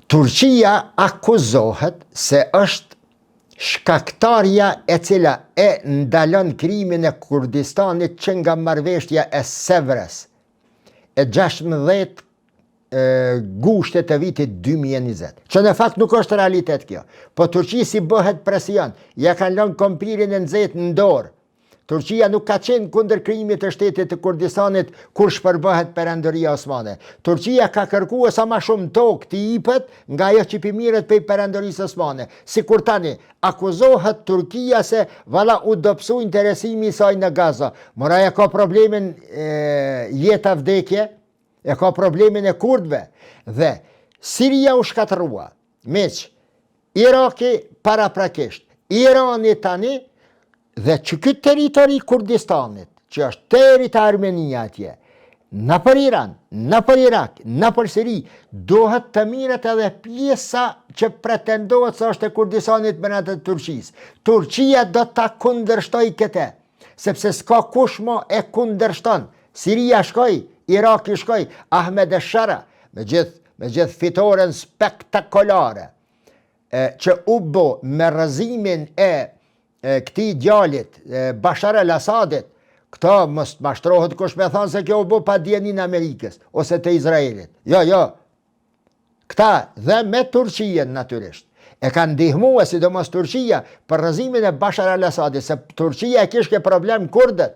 Turqia akuzohet se është shkaktarja e cila e ndalon krimin e Kurdistanit që nga marrëveshja e Sevres e 16 gushtet e vitit 2020. Që në fakt nuk është realitet kjo. Po Turqia si bëhet presion, ja kanë lënë kompirin e nxehtë në dorë. Turqia nuk ka qenë kundër krimit të shtetit të Kurdistanit kur shpërbëhet Perandoria Osmane. Turqia ka kërkuar sa më shumë tokë të jepet nga ajo që mirët prej Perandorisë Osmane. Sikur tani akuzohet Turqia se valla u dobësu interesimi i saj në Gaza. Mora e ka problemin jeta vdekje, e ka problemin e kurdëve dhe Siria u shkatërrua. Meq, Iraki paraprakisht, Irani tani dhe që këtë teritori Kurdistanit, që është teri të Armenia atje, në për Iran, në për Irak, në për Siri, dohet të mirët edhe pjesa që pretendohet se është e Kurdistanit me në të Turqisë. Turqia do të kundërshtoj këte, sepse s'ka kush mo e kundërshton. Siria shkoj, Iraki shkoj, Ahmed e Shara, me gjithë fitoren spektakolare, që u bo me rëzimin e këti djalit, Bashar al-Assadit, këta mos mashtrohet kush me thonë se kjo u bo pa djenin Amerikës, ose të Izraelit. Jo. Këta dhe me Turqien natyrisht. E kanë ndihmua, sidomos Turqia, për rëzimin e Bashar al-Assadit, se Turqia e kishke problem kurdët.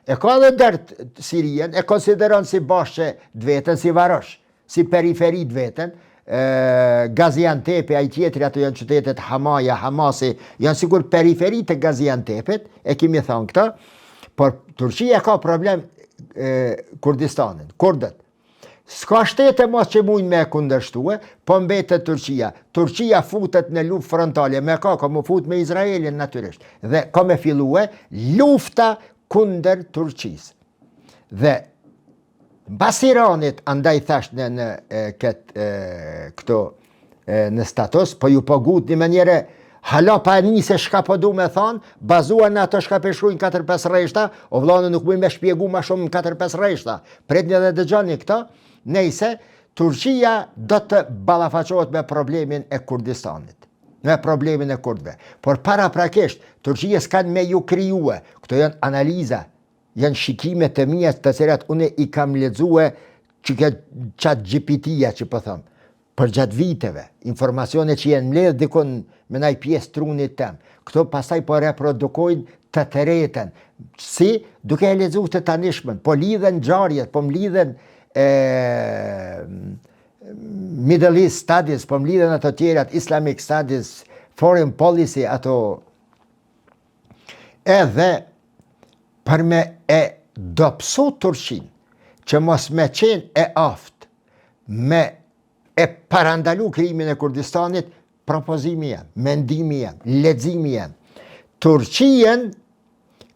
E ka dhe dërtë Sirien, e konsideron si bashkë dvetën, si varosh, si periferi dvetën, Gaziantepi, a i tjetëri ato janë qytetet Hamaja, Hamasi, janë sigur periferi të Gaziantepit, e kimi thonë këta, por Turqia ka problem Kurdistanin, kurdët. S'ka shtete mos që mujnë me kundërshtue, po mbetet Turqia. Turqia futet në luftë frontale, me ka mu fut me Izraelin natyrisht, dhe ka me fillue lufta kundër Turqisë. Dhe bas Iranit, andaj thasht në këto në status, po ju po gut një mënjere, hala pa njëse shka po du me thonë, bazuar në ato shka përshkrujnë 4-5 reshta, o vlanë nuk mëjnë me shpjegu ma shumë në 4-5 reshta. Pret një dhe dëgjoni këto, nejse, Turqia do të balafaqohet me problemin e Kurdistanit, me problemin e kurdve. Por para prakisht, Turqia s'kan me ju kryue, këto janë analiza, janë shikime të mija të cilat une i kam lexue që qatë GPT-ja që po thëmë, për gjatë viteve, informacione që jenë mledhë dikon me naj pjesë trunit tem. Këto pasaj po reprodukojnë të tëreten, si duke e lexu të tanishmen, po lidhen gjarjet, po mlidhen Middle East Studies, po mlidhen ato tjerat, Islamic Studies, Foreign Policy, ato edhe për me e dopsu Turqin, që mos me qenë e aft, me e parandalu krimin e Kurdistanit, propozimi jam, mendimi jam, leximi jam. Turqien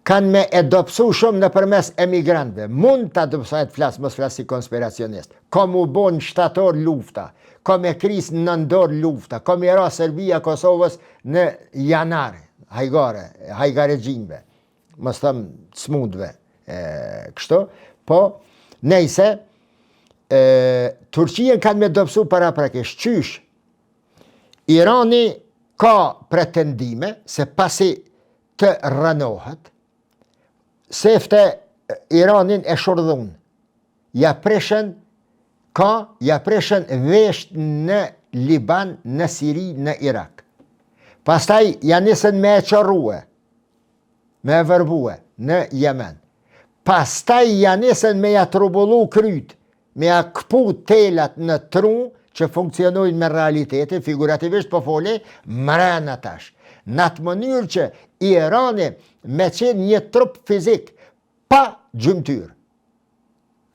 kanë me e dopsu shumë në përmes emigrantve. Mund të dopsojt flasë, mos flasë si konspiracionist. Ka mu bon shtator lufta, ka me kris në nëndor lufta, ka me ra Serbia, Kosovës në janar, hajgare gjinve. Mos thëmë smundve, kështu, po, nejse, Turqien kanë me dopsu para prakisht, qysh, Irani ka pretendime se pasi të rënohet, sefte Iranin e shurdhun, ja preshen vesht në Liban, në Siri, në Irak. Pastaj ja nisën me e qorrue, me e vërbue në Jemen. Pastaj ja nisën me ja trubullu kryt, me ja këpu telat në tru që funksionojnë me realitetin, figurativisht po fole, mrena tash. Në atë mënyrë që Irani me qenë një trup fizik, pa gjymtyr,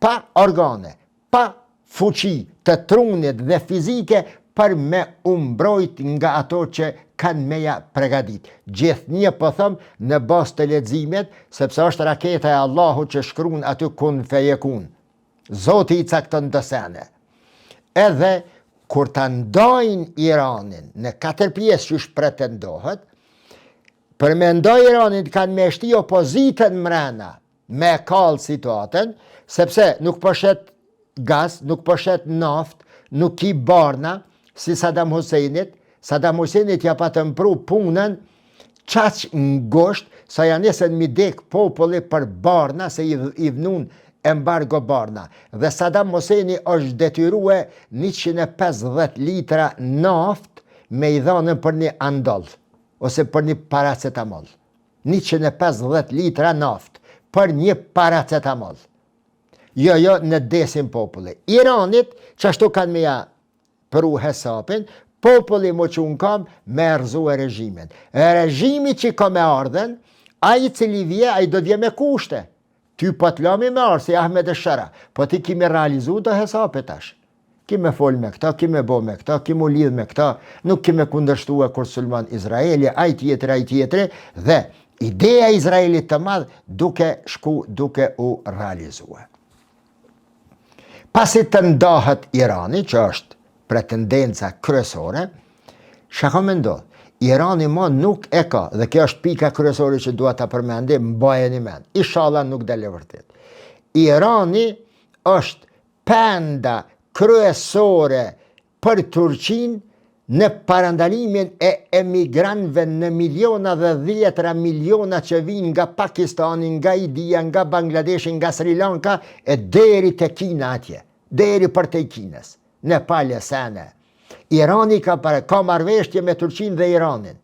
pa organe, pa fuqi të trunit dhe fizike, për me umbrojt nga ato që kanë meja pregadit. Gjithnjë po thëmë në bazë të leximet, sepse është raketa e Allahut që shkruan aty kun fejekun. Zoti i cakton dësene. Edhe kur ta ndajnë Iranin në 4 pjesë që pretendohet, për me ndaj Iranin kanë me shti opozitën mrena me kallë situatën, sepse nuk përshet gaz, nuk përshet naft, nuk ki barna, si Saddam Huseinit. Saddam Huseinit ja pa të mpru punën qaq ngosht, sa janë nesën mi dek populli për barna, se i vnun embargo barna. Dhe Saddam Huseini është detyrue 150 litra naft me i dhanën për një andoll, ose për një paracetamol. 150 litra naft për një paracetamol. Jo, në desin populli. Iranit, që ashtu kanë me ja përu hesapin, populli mo që unë kam me rëzu e regjimin. Regjimi që ka me ardhen, a i cili vje, a i do dhje me kushte. Ty po të lami me arë, si Ahmed e Shara, po ti kime realizu të hesapit tash. Kime fol me këta, kime bo me këta, kime u lidh me këta, nuk kime kundërshtu e kur sulman Izraeli, a i tjetëri, dhe ideja Izraelit të madhë duke u realizua. Pasi të ndahet Irani, që është pretendenca kryesore, shaka me ndodhë, Irani ma nuk e ka, dhe kjo është pika kryesore që duhet të përmendim, mbajeni men, inshallah nuk dele vërtet. Irani është penda kryesore për Turqin në parandalimin e emigrantëve në miliona dhe 10 miliona që vinë nga Pakistani, nga India, nga Bangladesh, nga Sri Lanka, e deri te Kina atje, deri për te Kinës, në Palesane. Irani ka marrëveshje me Turqin dhe Iranin.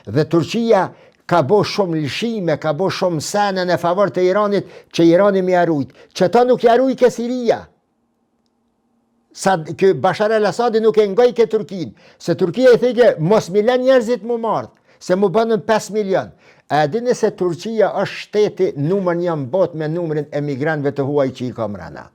Dhe Turqia ka bo shumë lëshime, ka bo shumë sene në favor të Iranit, që Irani mi arujt. Që ta nuk jaruj ke Siria. Bashar al-Assadi nuk e ngoj ke Turkin. Se Turkia i thike, mos milion njerëzit mu mardh, se mu bënën 5 milion. A dini se Turqia është shteti numër 1 në botë me numërin emigrantëve të huaj që i ka mrena.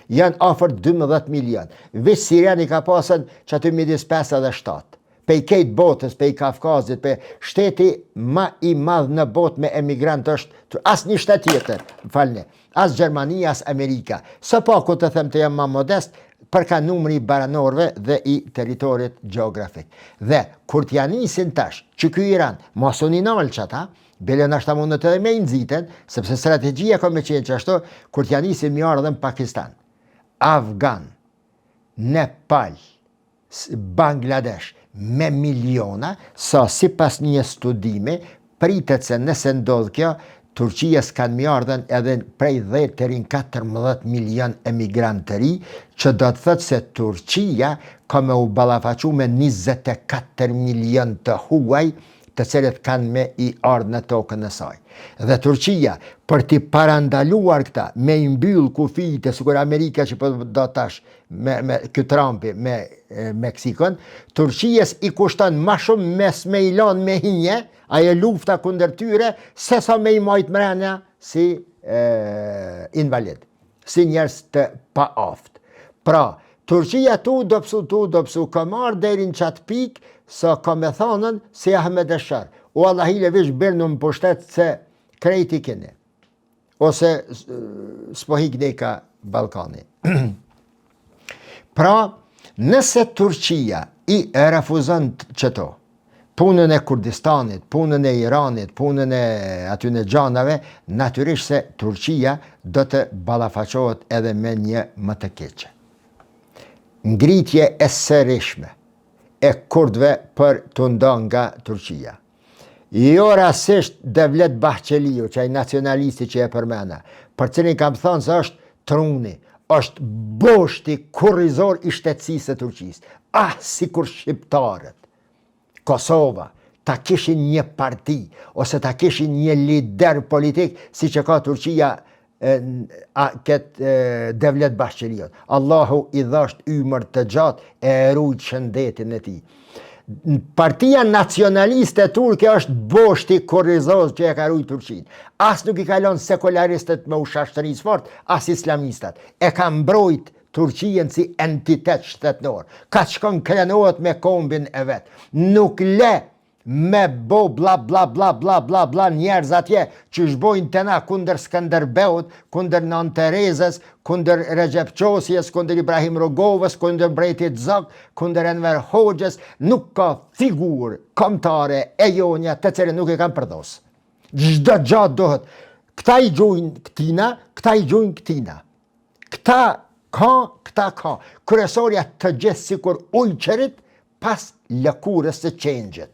Janë afer 12 milion. Veç Siriani ka pasën që aty midis 5 dhe 7. Pej kejt botës, pej Kafkazit, pej shteti ma i madh në botë me emigrant është, as një shtet tjetër, falni, as Gjermania, as Amerika. Së pa ku të them të jam ma modest, përka numri baranorve dhe i teritorit geografik. Dhe, kur t'ja nisin tash, që ky Iran, mosun i nalë që ata, bile në ashta mundet edhe me inziten, sepse strategjia ka me qenë që ashtu, kur t'ja nisin mi ardhen Pakistan, Afgan, Nepal, Bangladesh, me miliona, sa si pas një studime, pritet se nëse ndodh kjo, Turqia s'kan mi ardhen edhe prej 10 të rin 14 milion emigrant të ri, që do të thëtë se Turqia ka me u ballafaqu me 24 milion të huaj, të cilët kanë me i ardhë në tokën e saj. Dhe Turqia, për t'i parandaluar këta, me i mbyll kufijtë, sikur Amerika që po do tash me ky Trumpi, me Meksikën, Turqijes i kushton ma shumë me i lanë me hinje, ajo lufta kundër tyre, se sa me i majtë mrena si invalid, si njerëz të pa aftë. Pra, Turqia tu do pësu, ka marrë deri në qatë pikë, sa ka me thanën si Ahmed e Shar. O Allah hile vish bërë në më pushtet se krejti kini. Ose s'po hikni ka Balkani. Pra, nëse Turqia i refuzon qëto, punën e Kurdistanit, punën e Iranit, punën e aty në gjanave, natyrisht se Turqia do të ballafaqohet edhe me një më të keqe. Ngritje e sërishme e kurdve për të nda nga Turqia. Jo rasisht Devlet Bahçeliu, që ai nacionalisti që e përmena, për cilin kam thënë se është truni, është boshti kurrizor i shtetësisë së Turqisë. Si kur shqiptarët, Kosova, ta kishin një parti, ose ta kishin një lider politik, si që ka Turqia këtë Devlet Bahçeliut. Allahu i dhasht ymër të gjatë e erujt shëndetin e tij. Partia nacionaliste turke është boshti kurrizoz që e ka rujt Turqin. As nuk i kalon sekularistët me ushashtërisë fort, as islamistat. E ka mbrojt Turqien si entitet shtetnor. Ka shkon krenohet me kombin e vet. Nuk le me bo bla bla bla bla bla bla njerëz atje që shbojnë të na kundër Skanderbeut, kundër Nën Terezës, kundër Recep Qosjes, kundër Ibrahim Rogovës, kundër Mbretit Zog, kundër Enver Hoxhës. Nuk ka figurë kombëtare e jonja të cilën nuk e kanë përdosur. Çdo gjatë dohet. Këta i gjojnë këtina, këta i gjojnë këtina. Këta ka. Kryesorja të gjithë sikur ujqërit pas lëkurës së qenjët.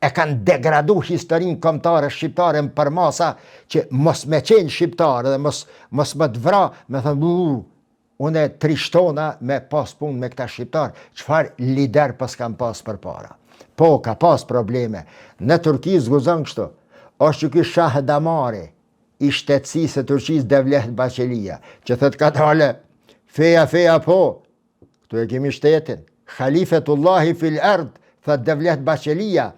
E kanë degradu historinë kombëtare shqiptare në përmasa që mos me qenë shqiptare dhe mos më të vra, me thënë, unë e trishtona me pas punë me këta shqiptarë, çfarë lider pas kam pas për para. Po, ka pas probleme. Në Turqi zguzon kështu. Është që ky Shah Damari i shtetësisë së Turqisë Devlet Bahçelia, që thot ka dale, feja po, këtu e kemi shtetin, Khalifetullahi fil ard, thot Devlet Bahçelia,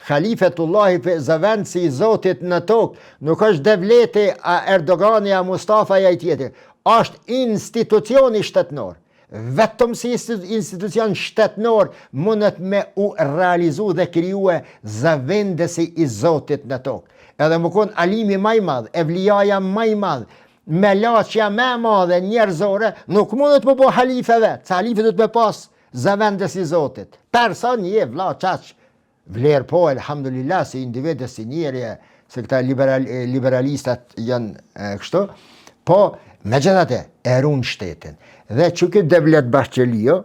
Khalifetullahi fi zëvend si i Zotit në tokë, nuk është devleti a Erdogani a Mustafa ja i tjetër, është institucioni shtetnor. Vetëm si institucion shtetnor mundet me u realizu dhe krijuar zëvendësi i Zotit në tokë. Edhe më konë alimi maj madh, evlijaja maj madh, me laqja me madhe njerëzore, nuk mundet me bo halife vetë, se halife du të me pas zëvendës i Zotit. Person je vla qaq, vlerë po, elhamdulillah, si individë, si njerje, se këta liberalistat janë kështu, po me gjithate, erun shtetin. Dhe që këtë Devlet Bahçelia,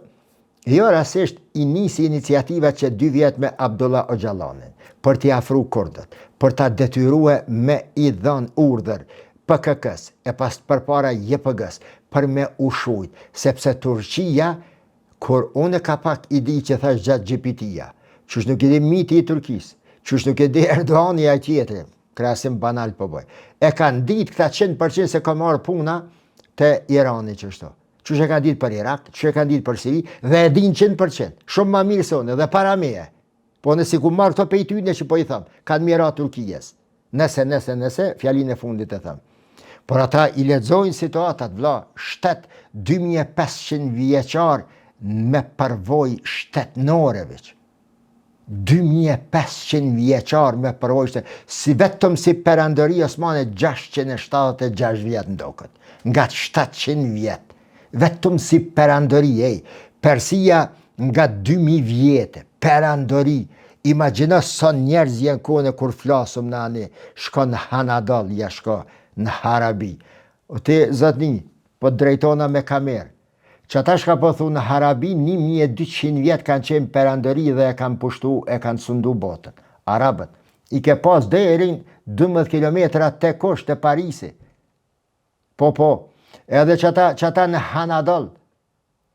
jo rasisht i nisi iniciativa që 2 vjet me Abdullah Öcalanin, për t'i afru kurdët, për t'a detyrue me i dhën urdhër PKK-s, e pas përpara JPG-s, për me ushujt, sepse Turqia, kur unë ka pak i di që thash gjatë GPT-ja, qësh nuk e di miti i Turkisë, qësh nuk e di Erdogani a tjetëri, krasim banal po boj, e kanë ditë këta 100% se ka marrë puna të Irani qështu. Qësh e kanë ditë për Irak, qësh e kanë ditë për Siri, dhe e din 100%, shumë ma mirë se unë, dhe para meje. Po nësi ku marrë këto pejtyne që po i thëmë, kanë mira Turkijes. Nëse, fjalin e fundit e thëmë. Por ata i lexojnë situatat, vla, shtet 2500 vjeqar me përvoj shtetnore veç. 2500 vjeqar me përvoj shtetnore, si vetëm si perandëri Osmane 676 vjet ndokët, nga 700 vjet. Vetëm si perandëri, Persia nga 2000 vjetë, perandëri. Imagjino sa njerëz jenë kone kur flasëm në ani, shko në Hanadal, ja shko në Harabi. O te zotni, po drejtona me kamerë. Që ata shka po thu në Harabi, 1200 vjetë kanë qenë perandëri dhe e kanë pushtu, e kanë sundu botën. Arabët. I ke pas derin 12 kilometra te kusht e Parisi. Po. Edhe që ata në Hanadal,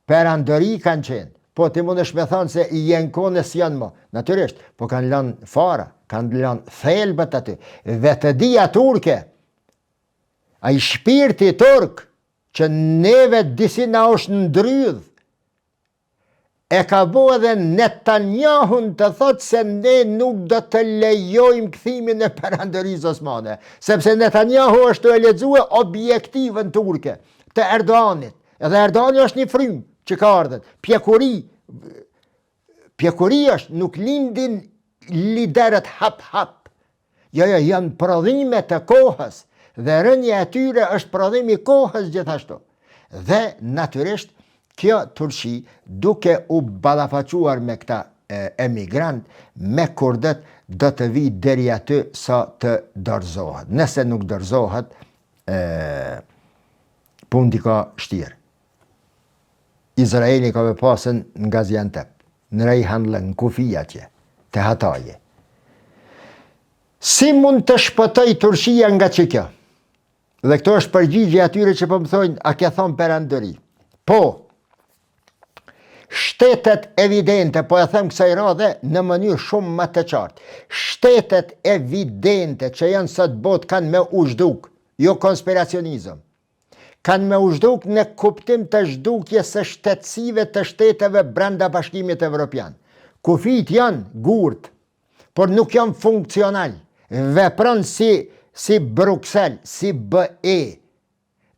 perandëri kanë qenë. Po ti mund është me thonë se i jenë kone si janë më. Natyrisht, po kanë lanë fara, kanë lanë thelbët aty. Dhe të dhja turke, a i shpirti turk, që neve disi na është ndrydh, e ka bo edhe Netanyahun të thotë se ne nuk do të lejojmë këthimin e perandërisë osmane. Sepse Netanyahu është e lexue objektivën turke të Erdoganit. Edhe Erdogani është një frymë që ka ardhen. Pjekuri është, nuk lindin liderët hap. Jo, janë prodhime të kohës, dhe rënja e tyre është prodhimi kohës gjithashtu. Dhe natyrisht, kjo Turqi, duke u balafaquar me këta emigrant, me kurdët, do të vi deri aty sa të dorëzohet. Nëse nuk dorëzohet, punë ka shtirë. Izraeli ka me pasën në Gaziantep, në Rejhanle, në Kufija tje, të Hataje. Si mund të shpëtoj Turqia nga që kjo? Dhe këto është përgjigje atyre që po më thojnë, a ke thonë perandëri? Po, shtetet evidente, po e them kësaj radhe në mënyrë shumë më të qartë, shtetet evidente që janë sot botë kanë me u zhduk, jo konspiracionizëm, kanë me u zhduk në kuptim të zhdukje së shtetësive të shteteve brenda Bashkimit Evropian. Kufit janë gurt, por nuk janë funksional, vepron si Bruxelles, si BE.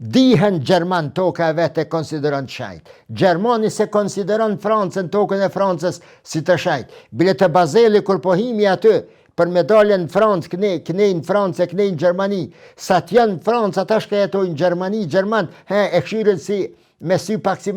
Dihen Gjerman toka e vetë e konsideron të shajt. Gjermani se konsideron Francën, tokën e Francës si të shajt. Bile të Bazeli kur pohimi aty, për medaljen në Francë, kënej në Francë, kënej në Gjermani. Sa t'janë në Francë, ata shka jetojnë në Gjermani, Gjerman, e këshirën si me sy pak si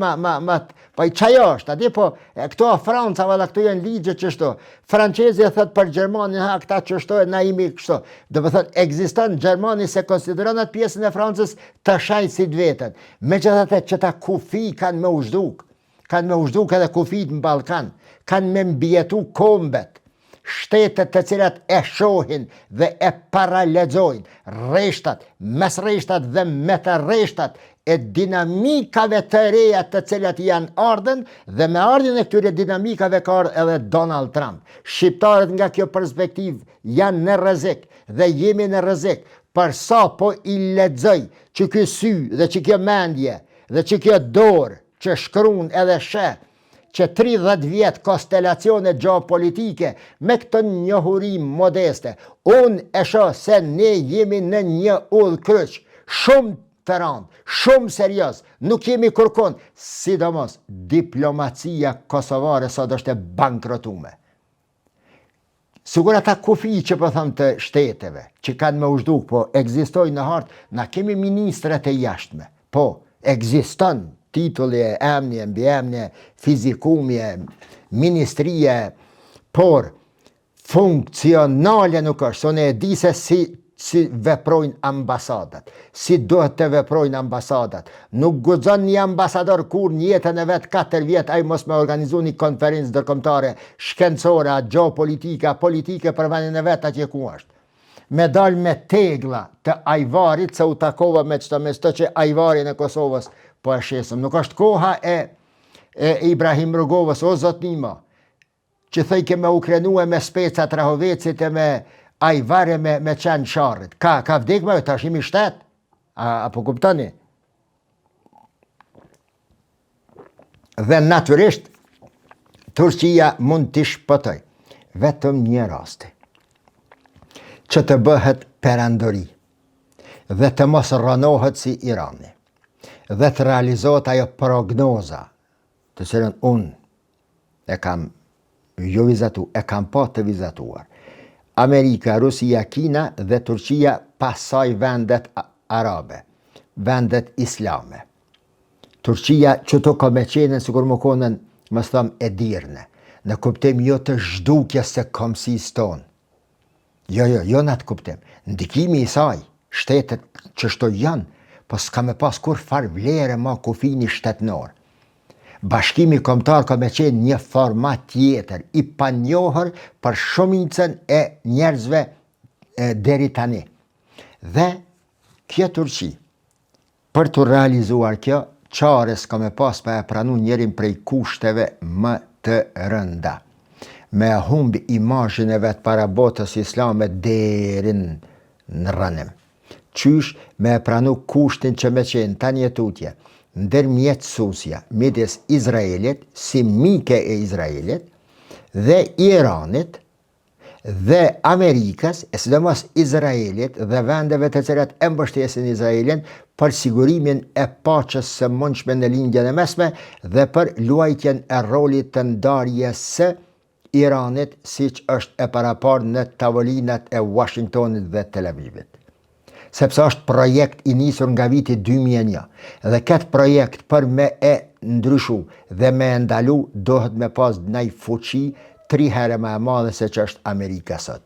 pa i qajo është, ati po, këto a Franca, valla këto janë ligje qështu. Francezi e thët për Gjermani, ha, këta qështu e na imi kështu. Dhe më thët, egziston Gjermani se konsideron atë pjesën e Francës të shajt si të vetën. Me që ta kufi kanë me ushduk edhe kufit në Balkan, kanë me mbjetu kombet, shtetet të cilat e shohin dhe e paralexojnë rreshtat, mes rreshtat dhe me të rreshtat e dinamikave të reja të cilat janë ardhen dhe me ardhin e këtyre dinamikave ka ardhë edhe Donald Trump. Shqiptarët nga kjo perspektiv janë në rrezik dhe jemi në rrezik për sa po i lexoj që ky sy dhe që kjo mendje dhe që kjo dorë që shkruan edhe sheh që 30 vjetë konstelacione geopolitike me këtë njohuri modeste, unë e shoh se ne jemi në një udhë kryq, shumë të rëndë, shumë serios, nuk jemi kërkon, sidomos diplomacia kosovare sot është e bankrotume. Sigur ata kufi që po thëmë të shteteve, që kanë me ushduk, po egzistojnë në hartë, na kemi ministrat e jashtme, po egziston titulli e emnje, mbi emnje, fizikumje, ministrije, por funksionale nuk është, sonë e di se si veprojnë ambasadat, si duhet të veprojnë ambasadat. Nuk guxon një ambasador kur në jetën e vetë 4 vjetë, ai mos me organizu një konferencë ndërkombëtare, shkencore, geopolitike, politike për vendin e vetë atje ku është. Me dal me tegla të ajvarit, se u takova me çto që ajvarin e Kosovës po e shesëm. Nuk është koha e Ibrahim Rugovës, o zotnima, që thëj ke me ukrenue me specat Rahovecit e me ajvare me qenë sharrit. Ka vdek me, ta shimi shtet? Apo kuptoni? Dhe naturisht, Turqia mund t'i shpëtoj vetëm një rasti, që të bëhet perandori dhe të mos rënohet si Irani dhe të realizohet ajo prognoza të cilën unë e kam jo vizatu, e kam pa të vizatuar. Amerika, Rusia, Kina dhe Turqia pasaj vendet arabe, vendet islame. Turqia që të ka me qenën, sikur më konën, më thëmë, e dirne, në kuptim jo të zhdukja se komësis tonë. Jo në atë kuptim. Ndikimi i saj, shtetet që shto janë, po s'ka me pas kur far vlere ma kufini shtetnor. Bashkimi kombëtar ka me qenë një format tjetër, i panjohër për shumicën e njerëzve deri tani. Dhe kjo Turqi, për të realizuar kjo, qares ka me pas pa e pranu njerin prej kushteve më të rënda. Me humbi imazhin e vetë para botës islame derin në rënim. Qysh me pranu kushtin që me qenë ta një tutje, ndërmjetësusja midis Izraelit, si mike e Izraelit, dhe Iranit, dhe Amerikës, e sidomos Izraelit dhe vendeve të cilat e mbështesin Izraelin për sigurimin e paqes së mundshme në lindjen e mesme dhe për luajtjen e rolit të ndarjes së Iranit, siç është e parapar në tavolinat e Washingtonit dhe Tel Avivit. Sepse është projekt i nisur nga viti 2001 dhe këtë projekt për me e ndryshu dhe me e ndalu dohet me pas ndaj fuqi 3 herë më e madhe se që është Amerika sot.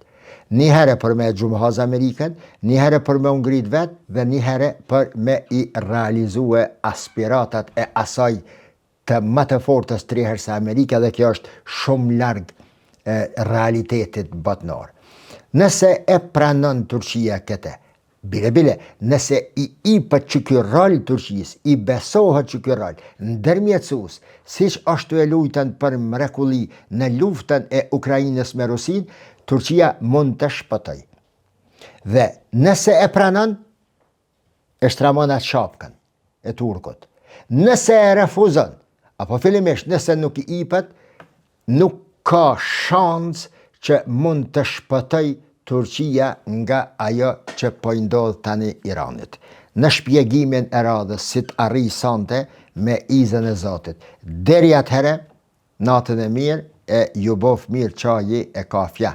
1 herë për me gjumëhaz Amerikën, 1 herë për me ungrit vetë dhe 1 herë për me i realizue aspiratat e asaj të më të fortës 3 herë se Amerika, dhe kjo është shumë larg realitetit botnor. Nëse e pranon Turqia këte, bile, nëse i për që kjo rol Turqis, i besohet që kjo rol, ndërmjetësus, siç është e lujtën për mrekulli në luftën e Ukrajinës me Rusin, Turqia mund të shpëtoj. Dhe nëse e pranon, e shtramon atë shapkën e turkut. Nëse e refuzon, apo fillimisht nëse nuk i ipet, nuk ka shans që mund të shpëtoj Turqia nga ajo që po i ndodh tani Iranit. në shpjegimin e radhës si të arri sante me izën e Zotit. Deri atëherë, natën e mirë e ju bof mirë qaji e kafja.